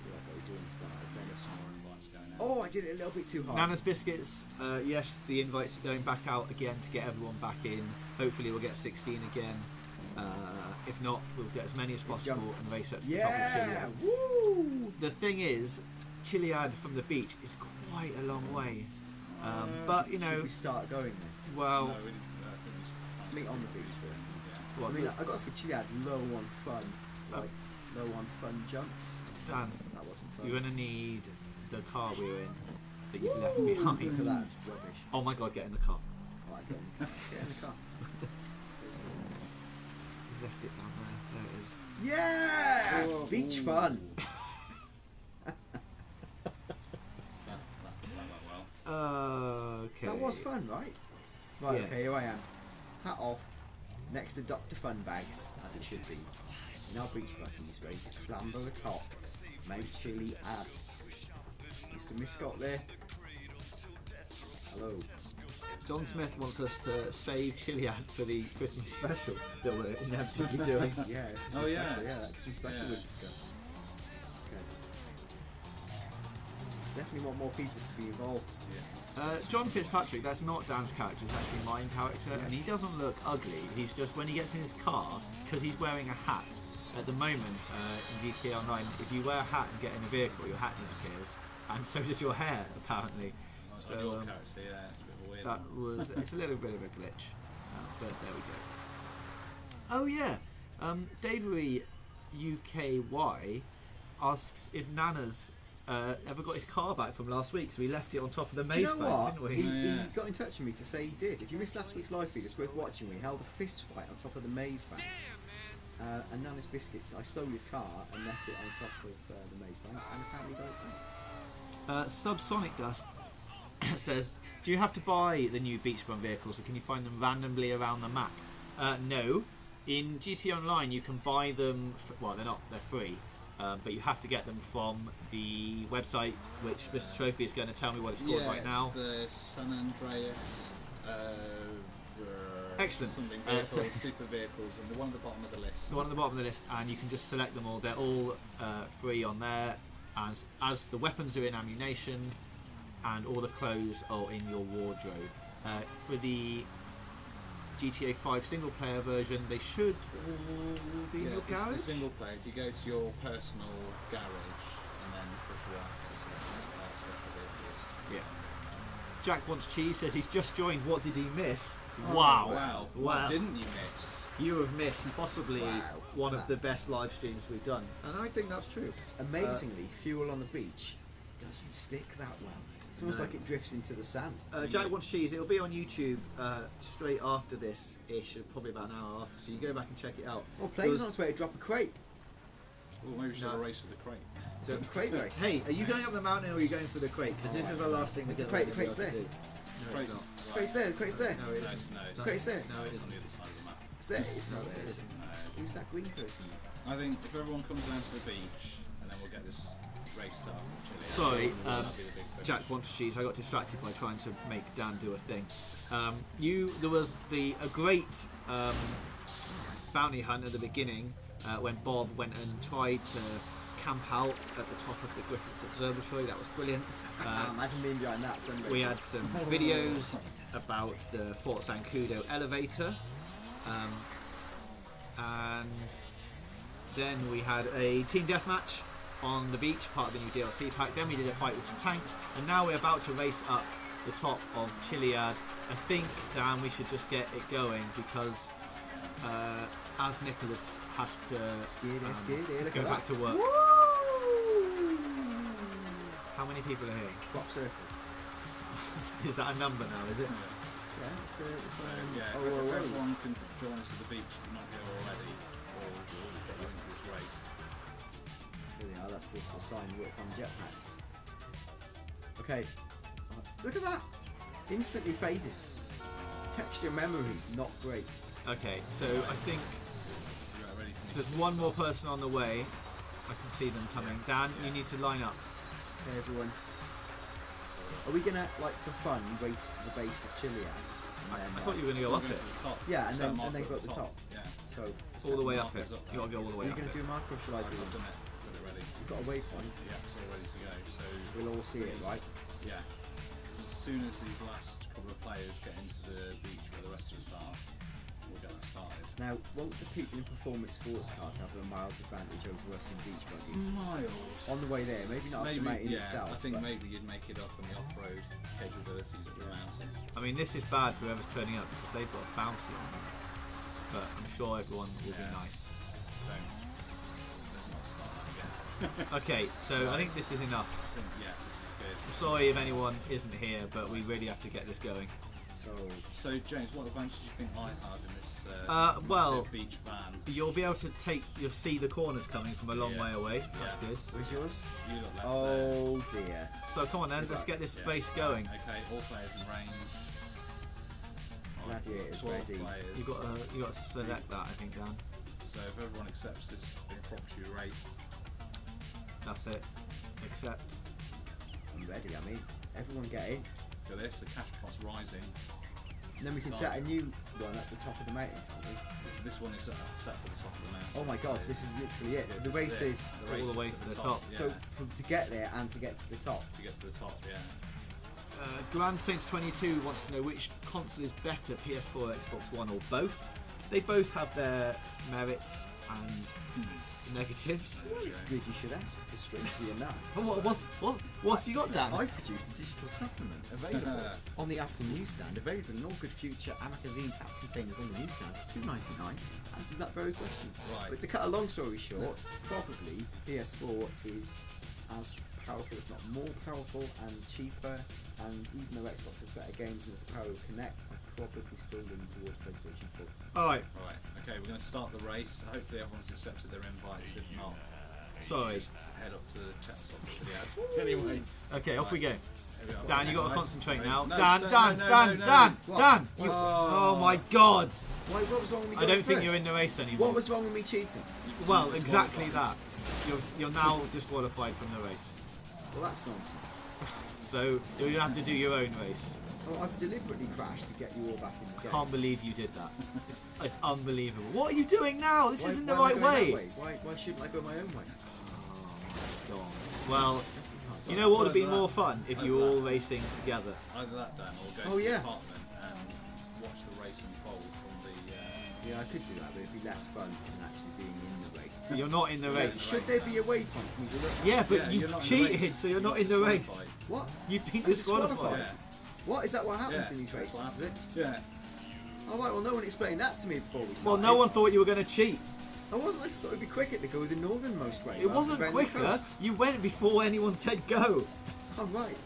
Here I go, doing stuff. Oh, I did it a little bit too hard. Nana's Biscuits, yes, the invites are going back out again to get everyone back in. Hopefully we'll get 16 again. If not, we'll get as many as possible and race up to the top of Chilliad. Woo! The thing is, Chilliad from the beach is quite a long way. But, you know... Should we start going then? Well... No, we didn't, Let's meet on the beach first. yeah. What, I mean, I got to say Chilliad low on fun. Like, low on fun jumps. Dan, That wasn't fun. you're going to need the car we were in that you've left behind. Look at that rubbish. Oh my god, get in the car. Right, get in the car. You've left it down there. There it is. Yeah! Oh, Beach ooh. fun! That went well. Okay. That was fun, right? Right, Yeah. okay, here I am. Hat off, next to Dr. Funbags, as it should be. In our beach buttons, ready to clamber atop Mt Chilliad. Mr. Miscott there. Hello. John Smith wants us to save Chilliad for the Christmas special that we're inevitably doing. Yeah. Oh, Christmas yeah. special, yeah, that Christmas special Yeah. we've discussed. Okay. Definitely want more people to be involved. John Fitzpatrick, that's not Dan's character, it's actually my character, and he doesn't look ugly. He's just, when he gets in his car, because he's wearing a hat, at the moment in GTA Online, if you wear a hat and get in a vehicle, your hat disappears, and so does your hair, apparently. That's So on your character, yeah, it's a bit of a weird that one. was, it's a little bit of a glitch, but there we go. Oh yeah, Davery UKY asks if Nana's ever got his car back from last week, so we left it on top of the Do you maze know bank, what? didn't we? He Yeah. got in touch with me to say he did. If you missed last week's live feed, it's worth watching. We held a fist fight on top of the maze bank. And Nana's Biscuits, I stole his car and left it on top of the maze bank, and apparently got it back. Subsonic Dust says, do you have to buy the new beach bum vehicles, or can you find them randomly around the map? No. In GT Online you can buy them, well they're free, but you have to get them from the website, which Mr. Trophy is going to tell me what it's called right now. It's the San Andreas Excellent. something So- vehicles, super vehicles, and the one at the bottom of the list. The one at the bottom of the list, and you can just select them all. They're all free on there, as the weapons are in ammunition, and all the clothes are in your wardrobe. For the GTA 5 single player version, they should all be in your It's garage. the single player. If you go to your personal garage and then push right to select special vehicles. Yeah. Jack Wants Cheese says he's just joined. What did he miss? Oh, Wow. Wow. Wow. What didn't you miss? You have missed possibly Wow. one of the best live streams we've done, and I think that's true. Amazingly, fuel on the beach doesn't stick that well. It's almost No. like it drifts into the sand. Jack Wants Cheese, it'll be on YouTube straight after this ish, probably about an hour after, so you go back and check it out. Oh, There Plane's was- on its way to drop a crate. Oh, maybe we should have No. a race with the crate. It's a crate race. Hey, are you going up the mountain or are you going for the crate? Because this is the last thing we're It's the going to crate, the crate's do. there. No, Crate's it's not. The crate's there, the crate's there. No, it No, isn't. it's, no, it's, Crate's there. No, it it's on isn't. the other side of the map. It's there, it's not there. It Is it? isn't. Who's that green person? I think if everyone comes down to the beach, and then we'll get this race up. Sorry, that'll be the big finish. Jack Wants Cheese, I got distracted by trying to make Dan do a thing. There was a great bounty hunt at the beginning when Bob went and tried to camp out at the top of the Griffiths Observatory. That was brilliant. Imagine being behind that. We had some videos about the Fort Zancudo elevator, and then we had a team deathmatch on the beach, part of the new DLC pack. Then we did a fight with some tanks, and now we're about to race up the top of Chilliad. I think, Dan, we should just get it going because as Nicholas has to go back to work. Woo! How many people are here? Crop circles. Is that a number now, is it? Yeah, it's if everyone can join us at the beach if you're not here already, or we'll get you into this race. There we are, that's this assigned work on jetpack. Okay, look at that! Instantly faded. Texture memory, not great. Okay, so I think there's one more person on the way. I can see them coming. Dan, you need to line up. Okay, everyone. Are we gonna, like, for fun, race to the base of Chilliad? I thought you were going to go up it. Yeah, and then go at the top. Yeah. So all the way up it. You got to go all the way are you up going it. to do a mark or shall I do I've it? done it. Got it ready. You've got a waypoint. Yeah, it's all ready to go. So We'll all see it, right? yeah. As soon as these last couple of players get into the beach where the rest of us are, we'll get that started. Now, won't the people in performance sports cars have a mild advantage over us in beach buggies? Miles. On the way there, maybe not up the mountain itself. I think but maybe you'd make it up on the off-road capabilities of the mountain. I mean, this is bad for whoever's turning up because they've got a bounty on them. But I'm sure everyone will be nice. Let's not start that again. Okay, so I think this is enough. Yeah, this is good. I'm sorry if anyone isn't here, but we really have to get this going. So James, what advantage do you think I have in this well, massive beach van? You'll be able to you'll see the corners coming from a long way away. That's good. Where's yours? You look left Oh dear. So come on then, let's get this race going. Okay, all players in range. Gladiators 12 ready. players. You got to select that, I think, Dan. So if everyone accepts this impromptu race, That's it. Accept. I'm ready, I mean. Everyone get in. look at this, the cash pot's rising. And then we can set a new one at the top of the mountain, can't we? This one is set for the top of the mountain. Oh my god, this is literally it. So the race is all the way to the top. Yeah. so to get there and to get to the top. To get to the top, yeah. Grand Saints 22 wants to know which console is better, PS4, Xbox One, or both. They both have their merits and negatives. Well, it's good you should ask, because strangely enough, What have you got, Dan? I produced a digital supplement available on the Apple newsstand, available in all good future magazine app containers on the newsstand for $2.99. Answers that very question. Right. But to cut a long story short, probably PS4 is as powerful, if not more powerful, and cheaper. And even though Xbox has better games and has the power of Connect, I'm probably still leaning towards PlayStation 4. Alright, Right, okay, we're going to start the race. Hopefully everyone's accepted their invites. If not, sorry. just head up to the chat box for the ads. Anyway, Okay, off we go. here we are. Dan, you got to concentrate now. No, Dan, no, Dan, no, Dan, no, no. Dan, What? Dan! You, Oh. oh my god! Why, what was wrong with me I going don't think you're first? in the race anymore. What was wrong with me cheating? Well, exactly that. You're now disqualified from the race. Well, that's nonsense. So you're going to have to do your own race. Oh, I've deliberately crashed to get you all back in the game. Can't believe you did that. It's unbelievable. What are you doing now? This isn't the Why right am I going way. that way? Why shouldn't I go my own way? Oh, God. Well, you know what would be more fun if you were all racing together. Either that, Dan, or go Oh, to yeah. the apartment and watch the race unfold from the... Yeah, I could do that, but it'd be less fun than actually being in the race. But you're not in the race. Should there be a waypoint for me to look at? Yeah, but Yeah, you you're not in the cheated, race. so you're not in the race. Disqualified. What? You've been I'm disqualified. disqualified. Yeah. What? Is that what happens Yeah, in these that's races, what is it? happens. Yeah. Oh, right, well, no one explained that to me before we Well, started. no one thought you were going to cheat. I wasn't, I just thought it'd be quicker to go the northernmost way. It rather wasn't than going the quicker. coast. You went before anyone said go. Oh, right.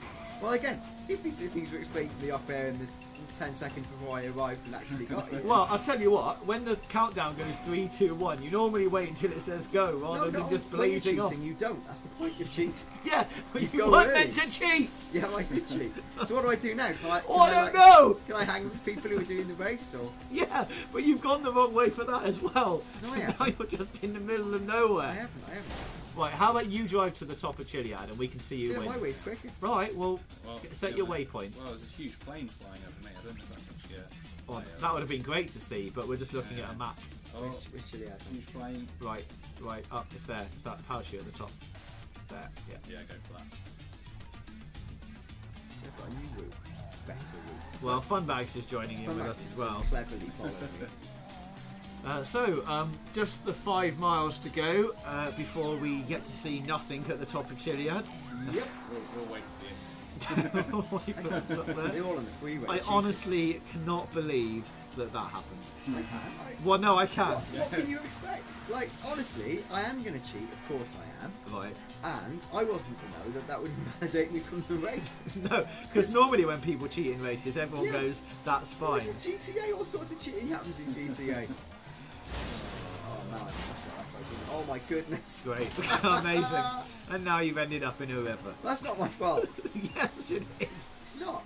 Well, again, if these things were explained to me off air in the 10 seconds before I arrived and actually got here. Well, I'll tell you what. When the countdown goes 3, 2, 1, you normally wait until it says go rather than just when you're blazing off. cheating, you don't. That's the point of cheating. Yeah, but You you go weren't early. meant to cheat. Yeah, I did cheat. So what do I do now? Can I, Oh, I can don't know. Can I hang with people who are doing the race? Or Yeah, but you've gone the wrong way for that as well. No, So I now haven't. you're just in the middle of I nowhere. haven't. Right, how about you drive to the top of Chilliad and we can see you See, win. my way's quicker. Right, well, set yeah, your but- waypoint. Well, there's a huge plane flying over me. I don't know if that's actually a... Oh, that would have been great to see, but we're just looking at a map. Oh, Where's Chilliad? huge plane. Right, up, it's there. It's that parachute at the top. There, yeah. Yeah, go for that. So I've got a new route. Better route. Well, Funbags is joining in with us as well. Cleverly following me. Just the 5 miles to go before we get to see nothing at the top of Chilliad. Yep. We'll wait for you. Like that's up there. They're all on the freeway. I cheating. honestly cannot believe that happened. I can. Well, no, I can. What can you expect? Like, honestly, I am going to cheat. Of course I am. Right. And I wasn't to know that would invalidate me from the race. No, because normally when people cheat in races, everyone Yeah. goes, "That's fine." This is GTA. All sorts of cheating happens in GTA. Oh man, I smashed that up. Oh my goodness. Great, amazing. And now you've ended up in a river. That's not my fault. Yes, it is. It's not.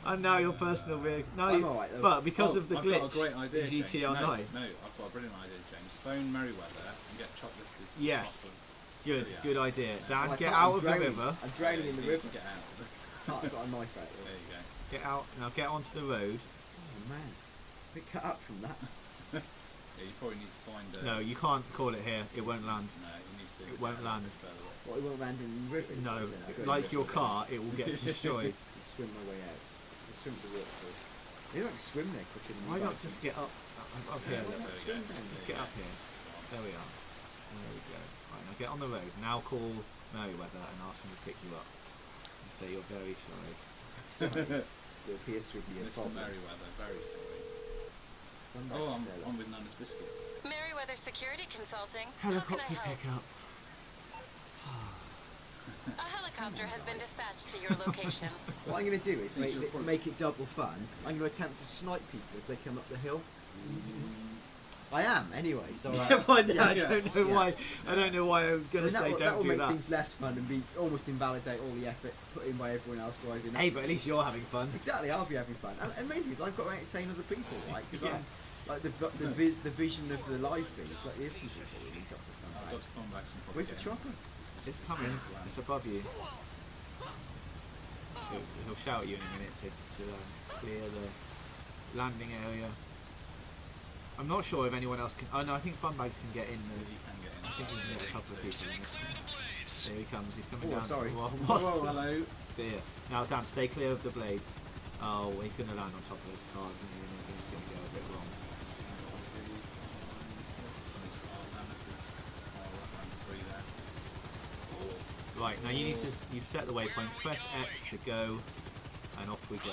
And now your personal vehicle. Now I'm you, alright though. but because of the I've glitch got a great idea, in James. GT No, Online. no, I've got a brilliant idea, James. Phone Merryweather and get chocolate to Yes. the top of Good, Chilliad. good idea. Dan, Well, I get can't, out I'm of the drowning. river. I'm drowning in the You river. need to get out. I've got a knife out There there. you go. Get out now. Get onto the road. Oh man. Bit cut up from that. Yeah, you probably need to find a... No, you can't call it here. It won't land. No, you need to... It won't land. Further away. What, it won't land in the river? is No, what I'm saying. like your car, it will get destroyed. I'll swim my way out. I'll swim to the water first. They don't swim there quicker than Why you not guys just can. get up here? Yeah, Then? there we go. Just get up here. There we are. There we go. Right, now get on the road. Now call Merryweather and ask him to pick you up. And say you're very sorry. Sorry. There appears to be a Mr. problem. Merryweather, very sorry. Come back Oh, to Sarah. I'm with Nana's Biscuits. Merryweather Security Consulting. Helicopter How can I help? pickup. A helicopter has been dispatched to your location. What I'm going to do is Think you're probably- make it double fun. I'm going to attempt to snipe people as they come up the hill. I am, anyway. So Yeah, well, yeah, I don't know yeah. why. I don't know why I'm gonna say that don't will do make that. things less fun and be almost invalidate all the effort put in by everyone else driving. Hey, but at least you're having fun. Exactly, I'll be having fun. And main thing is, I've got to entertain other people, right? Because Yeah. I'm like the vision of the live feed. Like, this is really Dr. Fun I've got to come back and Where's the chopper? It's coming. It's above you. He'll shout at you in a minute to clear the landing area. I'm not sure if anyone else can. Oh no, I think Funbags can get in. You can get in. I think we can get a couple of people in this. There he comes. He's coming Oh, down. sorry. Whoa, Oh, hello. There. Now, Dan, stay clear of the blades. Oh, he's going to land on top of those cars, and he's going to go a bit wrong. Right, now you need to, you've set the waypoint, press X to go, and off we go.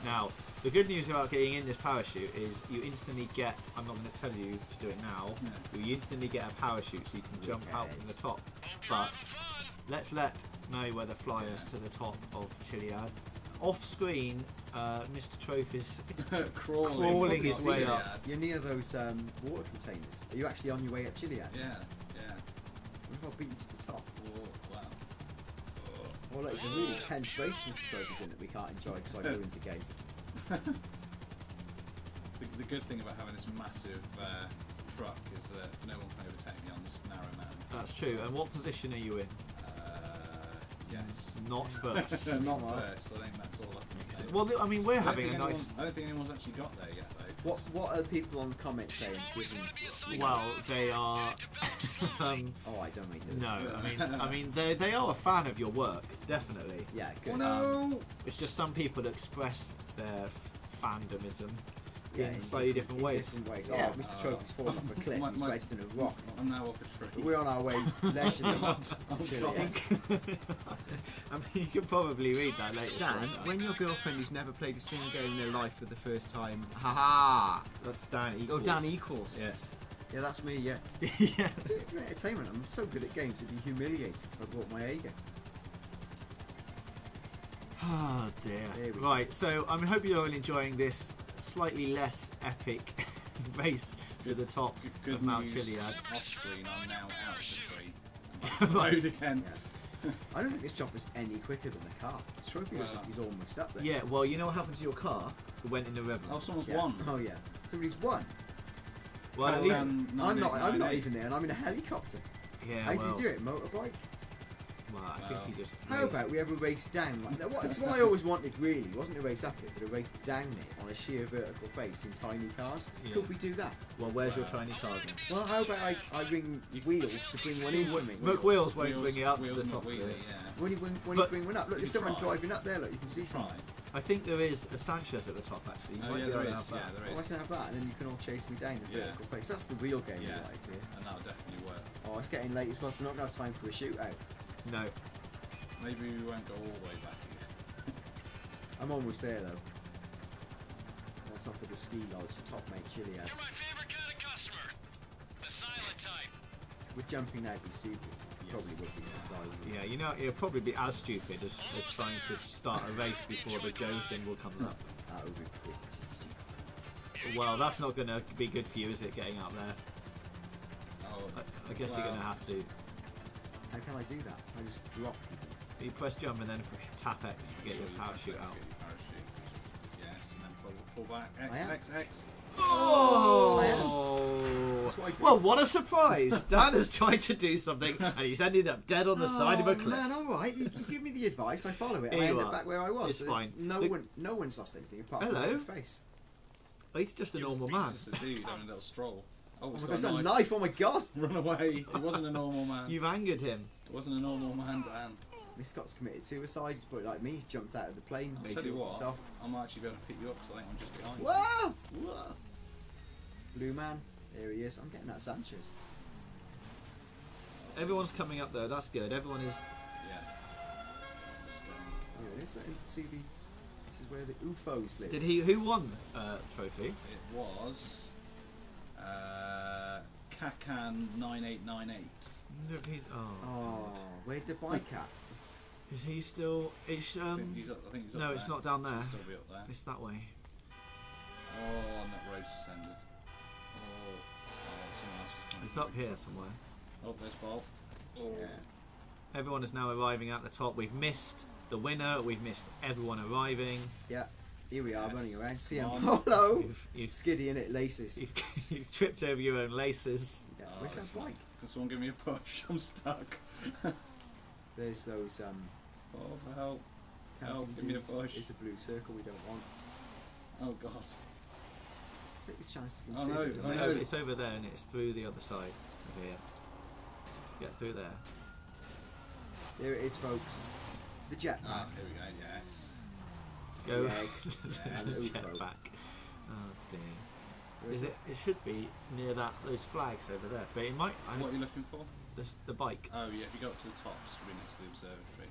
Now, the good news about getting in this parachute is you instantly get, I'm not going to tell you to do it now, you instantly get a parachute so you can jump out from the top. But, let's let Merryweather fly us to the top of Chilliad. Off screen, Mr. Trophy's crawling his way up. You're near those water containers. Are you actually on your way up Chilliad? Yeah, yeah. What if I beat you to the top? Oh, wow. Well, look, it's a really tense race Mr. Trophy's in that we can't enjoy because I ruined the game. The good thing about having this massive truck is that no one can overtake me on this narrow mountain. That's true. And what position are you in? Yes. Not first. Not first. I think that's all I can say. Well, I mean, we're I don't having think a nice. I don't think anyone's actually got there yet, though. What are people on comments saying? Well, they are. Oh, I don't make this. No, I mean, they are a fan of your work, definitely. Yeah, good. Oh no! It's just some people express their fandomism Yeah, in slightly different ways. Different ways. Yeah. Oh, Mr. Trophy's fallen off a cliff. My- He's my- placed in a rock. I'm now off a tree. We're on our way leisurely Oh, to God. Chilliad. I mean, you can probably read that later. Dan, when your girlfriend who's never played a single game in her life for the first time, haha! That's Dan Oh, equals. Dan equals. Yes. Yeah, that's me, yeah. Yeah. Do it for entertainment. I'm so good at games, it'd be humiliating if I brought my A game. Oh There dear. we go. Right, so I hope you're all enjoying this slightly less epic race to the top Good of Mount news. Chilliad. Off screen, I'm now out of the tree. Right. Road again. Yeah. I don't think this chopper's any quicker than the car. This trophy looks like he's almost up there. Yeah, well, you know what happened to your car? It went in the river. Oh, someone's Yeah. won. Oh yeah. Somebody's won. Well, at least I'm not even there, and I'm in a helicopter. Yeah, How well, do you do it? Motorbike? well, I think he just. How about we have a race down like that? It's what I always wanted, really. Wasn't a race up it, but a race down it on a sheer vertical face in tiny cars. Yeah. Could we do that? Well, where's your tiny car then? Well, how about I ring Wheels to bring one in for me? Look, Wheels won't bring it up to Wheels the and top of wheelie, it. yeah. When you But- bring one up, look, there's You someone try. driving up there. Look, you can see Try. someone. I think there is a Sanchez at the top actually. You Oh might yeah, be able there to is. have Yeah, that. there Oh, I is. can have that, and then you can all chase me down the Yeah. vertical face. That's the real game Yeah. we like here. And that'll definitely work. Oh, it's getting late as well, so we're not going to have time for a shootout. No. Maybe we won't go all the way back again. I'm almost there though. On top of the ski lodge, the top Mt Chilliad. You're my favorite kind of customer. The silent type. We're jumping out, be stupid. Probably would be some die. Yeah, you know, it'll probably be as stupid as trying to start a race before the go symbol comes up. That would be pretty stupid. Well, that's not going to be good for you, is it, getting up there? Oh, I guess you're going to have to. How can I do that? I just drop people. You press jump and then tap X to get your parachute out. Get your parachute. Yes, and then pull back. I am. X. Oh! That's what I did. Well, what a surprise! Dan has tried to do something and he's ended up dead on the side of a cliff. Man, all right. You give me the advice. I follow it. Here I you end are. up back where I was. It's So fine. No one's lost anything apart Hello? from my face. Oh, he's just a normal man. Just a dude having a little stroll. Oh, Oh he's my got god, a got a knife. knife! Oh my god! Run away. It wasn't a normal man. You've angered him. It wasn't a normal man, Dan. Miss Scott's committed suicide. He's probably like me. He's jumped out of the plane. I'll made tell you it what, himself. I might actually be able to pick you up because I think I'm just behind you. Whoa! Whoa! Blue man. There he is. I'm getting that Sanchez. Everyone's coming up though, that's good. Everyone is. Yeah. Let's go. Here it is. Let me see the. This is where the UFOs live. Did he? Who won trophy? It was Kakan 9898. No, he's. Oh, where'd the bike at? Is he still? It's I think he's up no, there. it's not down there. He'll still be up there. It's that way. Oh, and that road's descended. Oh, someone else is coming It's up through. here somewhere. Oh, there's Bob. Yeah. Everyone is now arriving at the top. We've missed the winner. We've missed everyone arriving. Yeah. Here we are Yes. running around. See Come him. on. Hello. You've, Skiddy in it, laces. you've tripped over your own laces. Yeah. Oh, Where's it's that not- bike? Can someone give me a push? I'm stuck. There's those Oh, help. Help, camping give me a dudes. push. It's a blue circle we don't want. Oh, God. Take this chance to Oh, consider. no, it, It's, I isn't know. it? it's over there and it's through the other side of here. Get through there. There it is, folks. The jetpack. Ah, here we go, yes. Go. The egg. And the the UFO. jetpack. Oh dear. Where Is it? It should be near those flags over there. But it might. What are you looking for? The bike. Oh, yeah, if you go up to the top, it's really next to the observatory.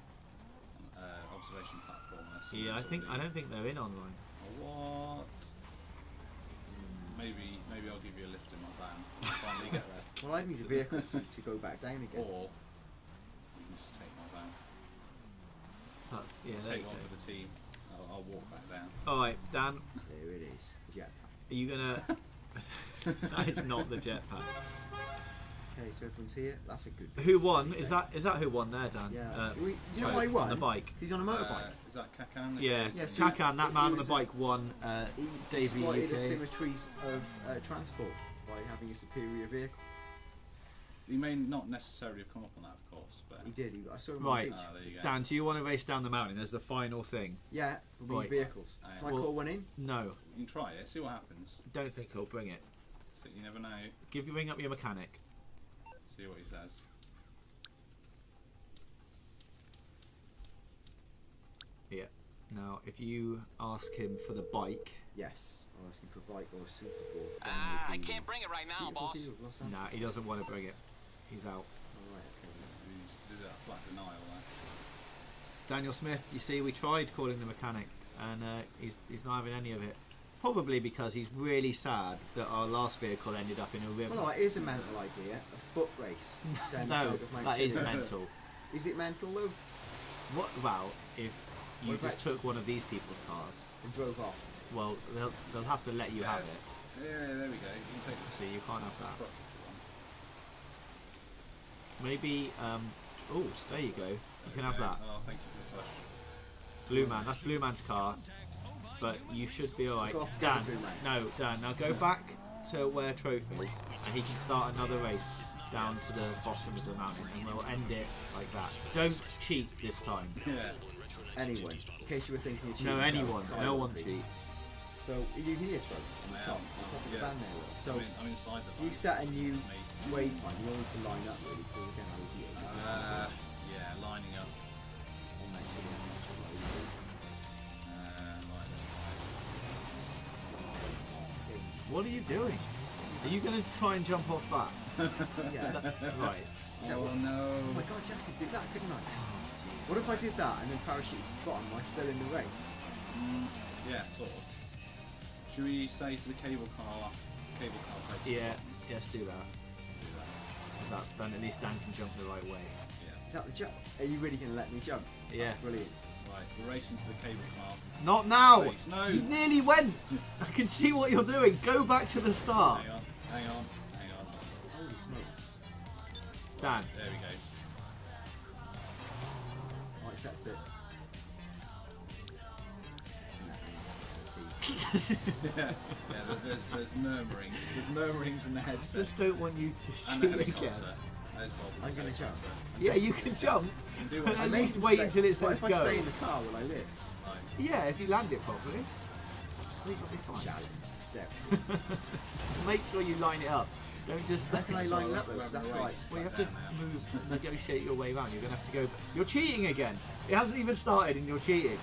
Observation platform. Yeah, I don't think they're in online. What? Maybe I'll give you a lift in my van when I finally get there. Well, I need a vehicle to go back down again. Or you can just take my van. That's there Take you one go. for the team. I'll walk back down. All right, Dan. There it is. The jetpack. Are you gonna? That is not the jetpack. Okay, so everyone's here. That's a good. Who won? Is that who won there, Dan? Yeah. Do you know sorry, why he won? on the bike. He's on a motorbike. Is that Kakan? Yeah, Yeah, so Kakan, that he man on the was- bike won. He Davey exploited the UK. symmetries of transport by having a superior vehicle. He may not necessarily have come up on that, of course, but He did. I saw him Right. on the beach. there you go. Dan, do you want to race down the mountain as the final thing? Yeah, we Right. need vehicles. Aye. Can I Well- call one in? No, You can try it, see what happens. don't think he'll bring it. So you never know. Ring up your mechanic. See what he says. Yeah. Now, if you ask him for the bike, Yes. I'm asking for a bike or a suitable. I can't bring it right now, boss. nah, he doesn't want to bring it. He's out. Alright, okay. Did that flat denial there. Daniel Smith, you see, we tried calling the mechanic, and he's not having any of it. Probably because he's really sad that our last vehicle ended up in a river. Well, here's a mental idea: a foot race down the No, side of Mount that is Chilliad. mental. Is it mental though? What? Well, if you What just about- took one of these people's cars, And drove off. well, they'll have to let you have it. Yeah, there we go. You can take the See, you can't have that. truck one. Maybe. Oh, there you go. You can have that. Oh, thank you for the push. Blue Man. That's Blue Man's car. But you should be alright. go off together, Dan. Blue Man. No, Dan. Now go back to where Trophy is, and he can start another race. down to the bottom of the mountain, and we'll end it like that. Don't cheat this time. Yeah. Anyone, in case you were thinking of cheating. No, anyone. so I No won't one be. cheat. So, are you here, Troy? On the top of the Yeah. band there. Will? So, I'm inside the you band. set a new Me. waypoint. You want to line up really, so again, I would just Yeah, lining up. on that here. Like What are you doing? Are you going to try and jump off that? Yeah. Right. Is that oh what- no. Oh my god, Jack could do that, couldn't I? What if I did that and then parachute to the bottom? Am I still in the race? Yeah, sort of. Should we say to the cable car place? Yeah. Yes, do that. Do that. 'Cause that's then at least Dan can jump the right way. Yeah. Is that the jump? Are you really going to let me jump? Yeah. That's brilliant. Right, we're racing to the cable car. Not now! Please, no. You nearly went! I can see what you're doing. Go back to the start. Hang on. Holy smokes. Dan. There we go. I accept it. Yeah, there's murmurings. There's murmurings in the headset. Just don't want you to and the cheat helicopter. again. There's Bob. I'm going to jump. Yeah, you can jump. You can do But what at you least can wait stay- until it What says if I go. stay in the car, will I live? Right. Yeah, if you land it properly. I think it'll be fine. Challenge accepted. Make sure you line it up. Don't just. How can I line it up though? We're 'Cause having that's a like... race. Well, you have to move, negotiate your way around. You're going to have to go. You're cheating again. It hasn't even started and you're cheating.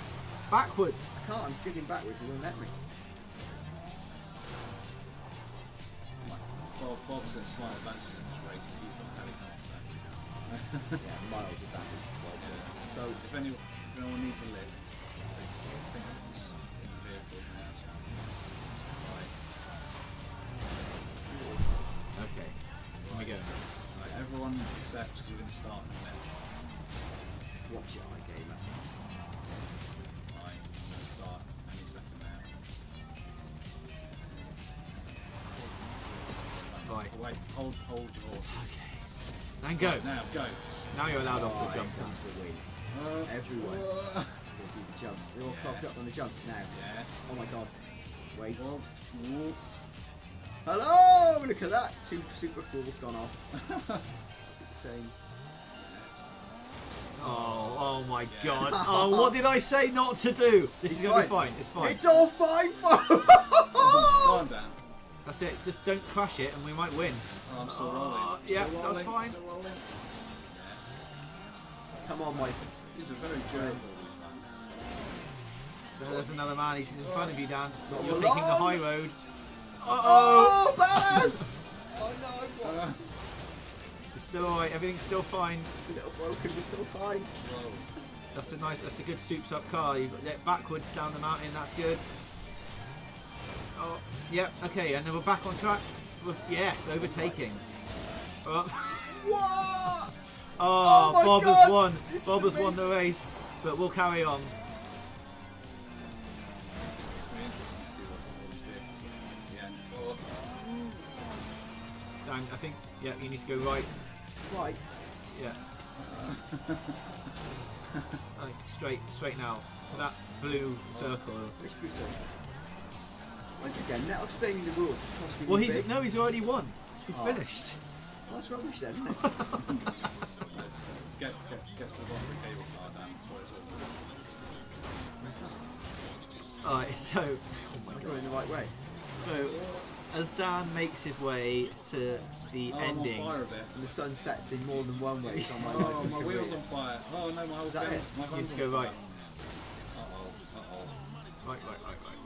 Backwards. I can't, I'm skidding backwards, it won't let me. Well, Bob's at slight advantage in this race. He's got helicopter. Yeah, miles advantage. Yeah. So, If anyone needs a lift, I think it's in the vehicle now. Right. Okay. Here we go. Right, everyone except you're going to start in a minute. watch it, iGamer. Right, I'm going to start any second now. Right. Wait, hold your horse. And go. Right, now, go. Now you're allowed off the Here jump. comes the wind. Uh, Everyone. uh, We'll do the jump. They're all Yeah. clogged up on the jump now. Yes. Oh my god. Wait. Whoa, whoa. Hello! Look at that. 2 super fools gone off. The same. Yes. Oh my Yeah. god. Oh, what did I say not to do? This It's is going to be fine. fine. It's fine. It's all fine, folks! Go on, Dan. That's it. Just don't crash it and we might win. Oh, I'm still rolling. yeah, Still that's rolling, fine. Still rolling. Yes. Come on, Mike. These are very durable, these There's another man. He's in front of you, Dan. Not You're for taking the long. high road. Uh-oh. Oh, Baz! Oh no, ones. It's still alright. Everything's still fine. a little broken, we're still fine. Whoa. That's a good souped up car. You've got it backwards down the mountain. That's good. Oh, yep. Okay, and then we're back on track. Yes, overtaking. Oh, What? oh my Bob God, has won. this is Bob has won the amazing. race, but we'll carry on. It's going to be interesting to see what the vehicle do. Yeah. Oh. Dan, I think. Yeah, you need to go right. Right. Yeah. Right, straight now. So that blue circle. Which Bruce? Once again, now explaining the rules is costing Well, me big. he's already won. He's Oh. finished. Well, that's rubbish then, isn't it? Get to the bottom of the cable car, Dan. That's what it's all about. Where's that? Alright, so. Oh my I'm god. going the right way. So, as Dan makes his way to the Oh, ending. I'm on fire a bit. And the sun sets in more than one way, so I might Oh, my wheel's on fire. Oh no, my wheel's that on it? my You wheel's need to on go fire. right. Uh-oh. Right.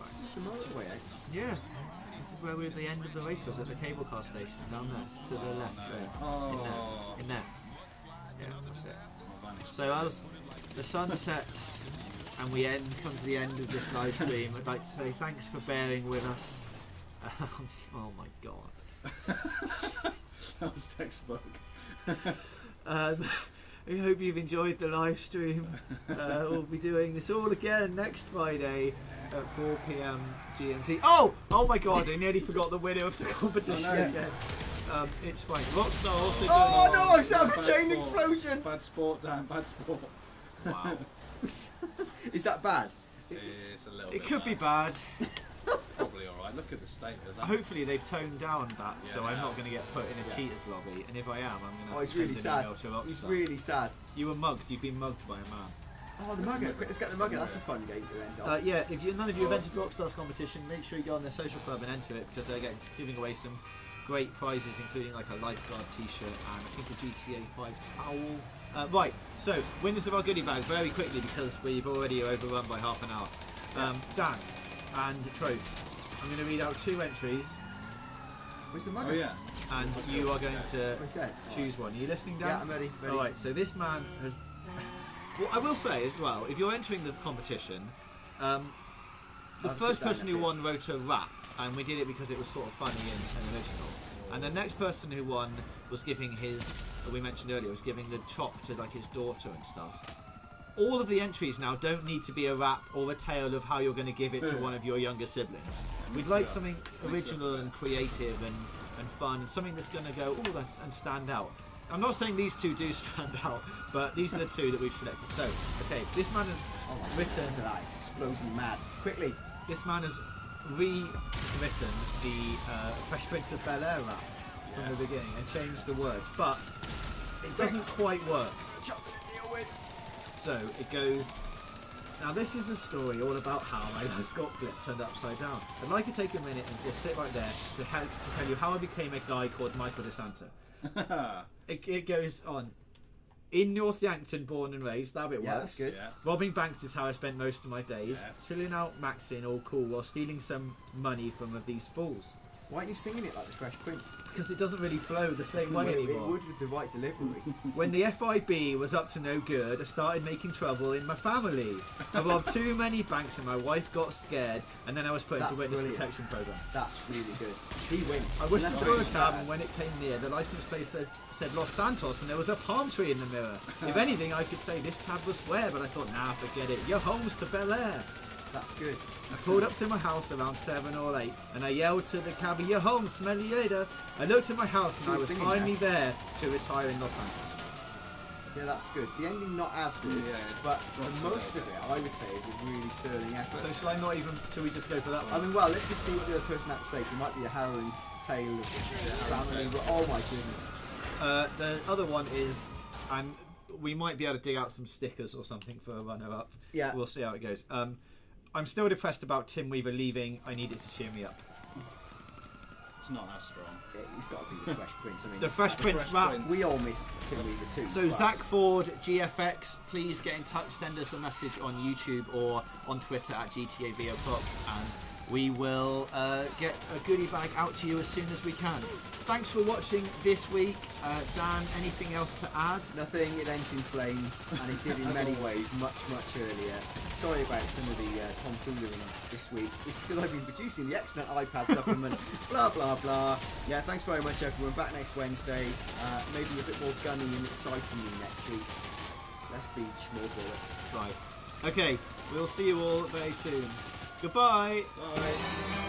It's just the motorway, eh? Yeah. This is where we're at the end of the race was, at the cable car station, down there, to the left there. Oh. In there. Yeah, that's it. My vanished. So as the sun sets and we come to the end of this live stream, I'd like to say thanks for bearing with us. Oh my god. That was textbook. I hope you've enjoyed the live stream. We'll be doing this all again next Friday at 4 PM GMT. Oh my god, I nearly forgot the winner of the competition I know. again. It's fine. Rockstar also Oh doing... no, I set up a Bad chain sport. explosion! Bad sport, Dan. Bad sport. Wow. Is that bad? It's a little It bit could be bad. bad. Probably alright. Like, look at the state of that. Hopefully they've toned down that, Yeah, so I'm they not have. going to get put in a cheaters lobby. And if I am, I'm going to Oh, he's send really an sad. email to Rockstar. He's really sad. You were mugged. You've been mugged by a man. Oh, the mugger. Quick, let's get the mugger. That's a fun game to end on. Yeah, if none of you have entered Rockstar's competition, make sure you go on their social club and enter it because they're giving away some great prizes, including like a lifeguard T-shirt and I think a GTA 5 towel. Right, so winners of our goodie bag very quickly because we've already overrun by half an hour. Dan and Troth, I'm going to read out 2 entries, Where's the mugger? Oh, yeah. and you are going to Where's that? choose one. Are you listening, Dan? Yeah, I'm ready. All right, so this man has. Well, I will say as well, if you're entering the competition, the I'll first sit down person a who bit. won wrote a rap, and we did it because it was sort of funny and original. And the next person who won was giving his, we mentioned earlier, was giving the chop to like his daughter and stuff. All of the entries now don't need to be a rap or a tale of how you're going to give it to one of your younger siblings. We'd like something original and creative and fun, and something that's going to go, oh, and stand out. I'm not saying these 2 do stand out, but these are the 2 that we've selected. So, okay, this man has Oh my written. goodness, look at that. It's exploding mad. Quickly. This man has rewritten the Fresh Prince of Bel-Air rap from the beginning and changed the words, but it doesn't quite work. Chocolate to deal with. So it goes. Now this is a story all about how my life got flipped, turned upside down. I'd like to take a minute and just sit right there to tell you how I became a guy called Michael DeSanta. It goes on. In North Yankton, born and raised, that bit Yeah, works. that's good. Yeah. Robbing banks is how I spent most of my days. Yes. Chilling out, maxing, all cool, while stealing some money from these fools. Why aren't you singing it like the Fresh Prince? Because it doesn't really flow the same way It anymore. would with the right delivery. When the FIB was up to no good, I started making trouble in my family. I robbed too many banks and my wife got scared, and then I was put That's into witness brilliant. protection program. That's really good. He wins. I whistled Unless for a something's cab, bad. and when it came near, the license plate said Los Santos, and there was a palm tree in the mirror. If anything, I could say this cab was square, but I thought, nah, forget it. You're home's to Bel Air. That's good. I pulled up to my house around 7 or 8, and I yelled to the cabbie, "You're home, smell you later." I looked at my house, So and I was singing finally now. there to retire in Los Angeles. Yeah, that's good. The ending not as good, Yeah, but not the so most of it, I would say, is a really sterling effort. So shall I not even, shall we just go for that I one? mean, well, let's just see what the other person had to say. 'Cause it might be a harrowing tale of family. But, oh my goodness. The other one is, and we might be able to dig out some stickers or something for a runner-up. Yeah. We'll see how it goes. I'm still depressed about Tim Weaver leaving. I need it to cheer me up. It's not as strong. Yeah, he's got to be the Fresh Prince. I mean, The Fresh Prince Fresh rap. Prince. we all miss Tim Weaver too. So but- Zach Ford, GFX, please get in touch. Send us a message on YouTube or on Twitter at GtaVvideo, and we will get a goodie bag out to you as soon as we can. Thanks for watching this week. Dan, anything else to add? Nothing, it ends in flames, and it did in As many always. ways much earlier. Sorry about some of the tomfoolery this week. It's because I've been producing the excellent iPad supplement, blah blah blah. Yeah, thanks very much everyone. Back next Wednesday. Maybe a bit more gunny and exciting next week. Less beach, more bullets. Right. Okay, we'll see you all very soon. Goodbye. Bye.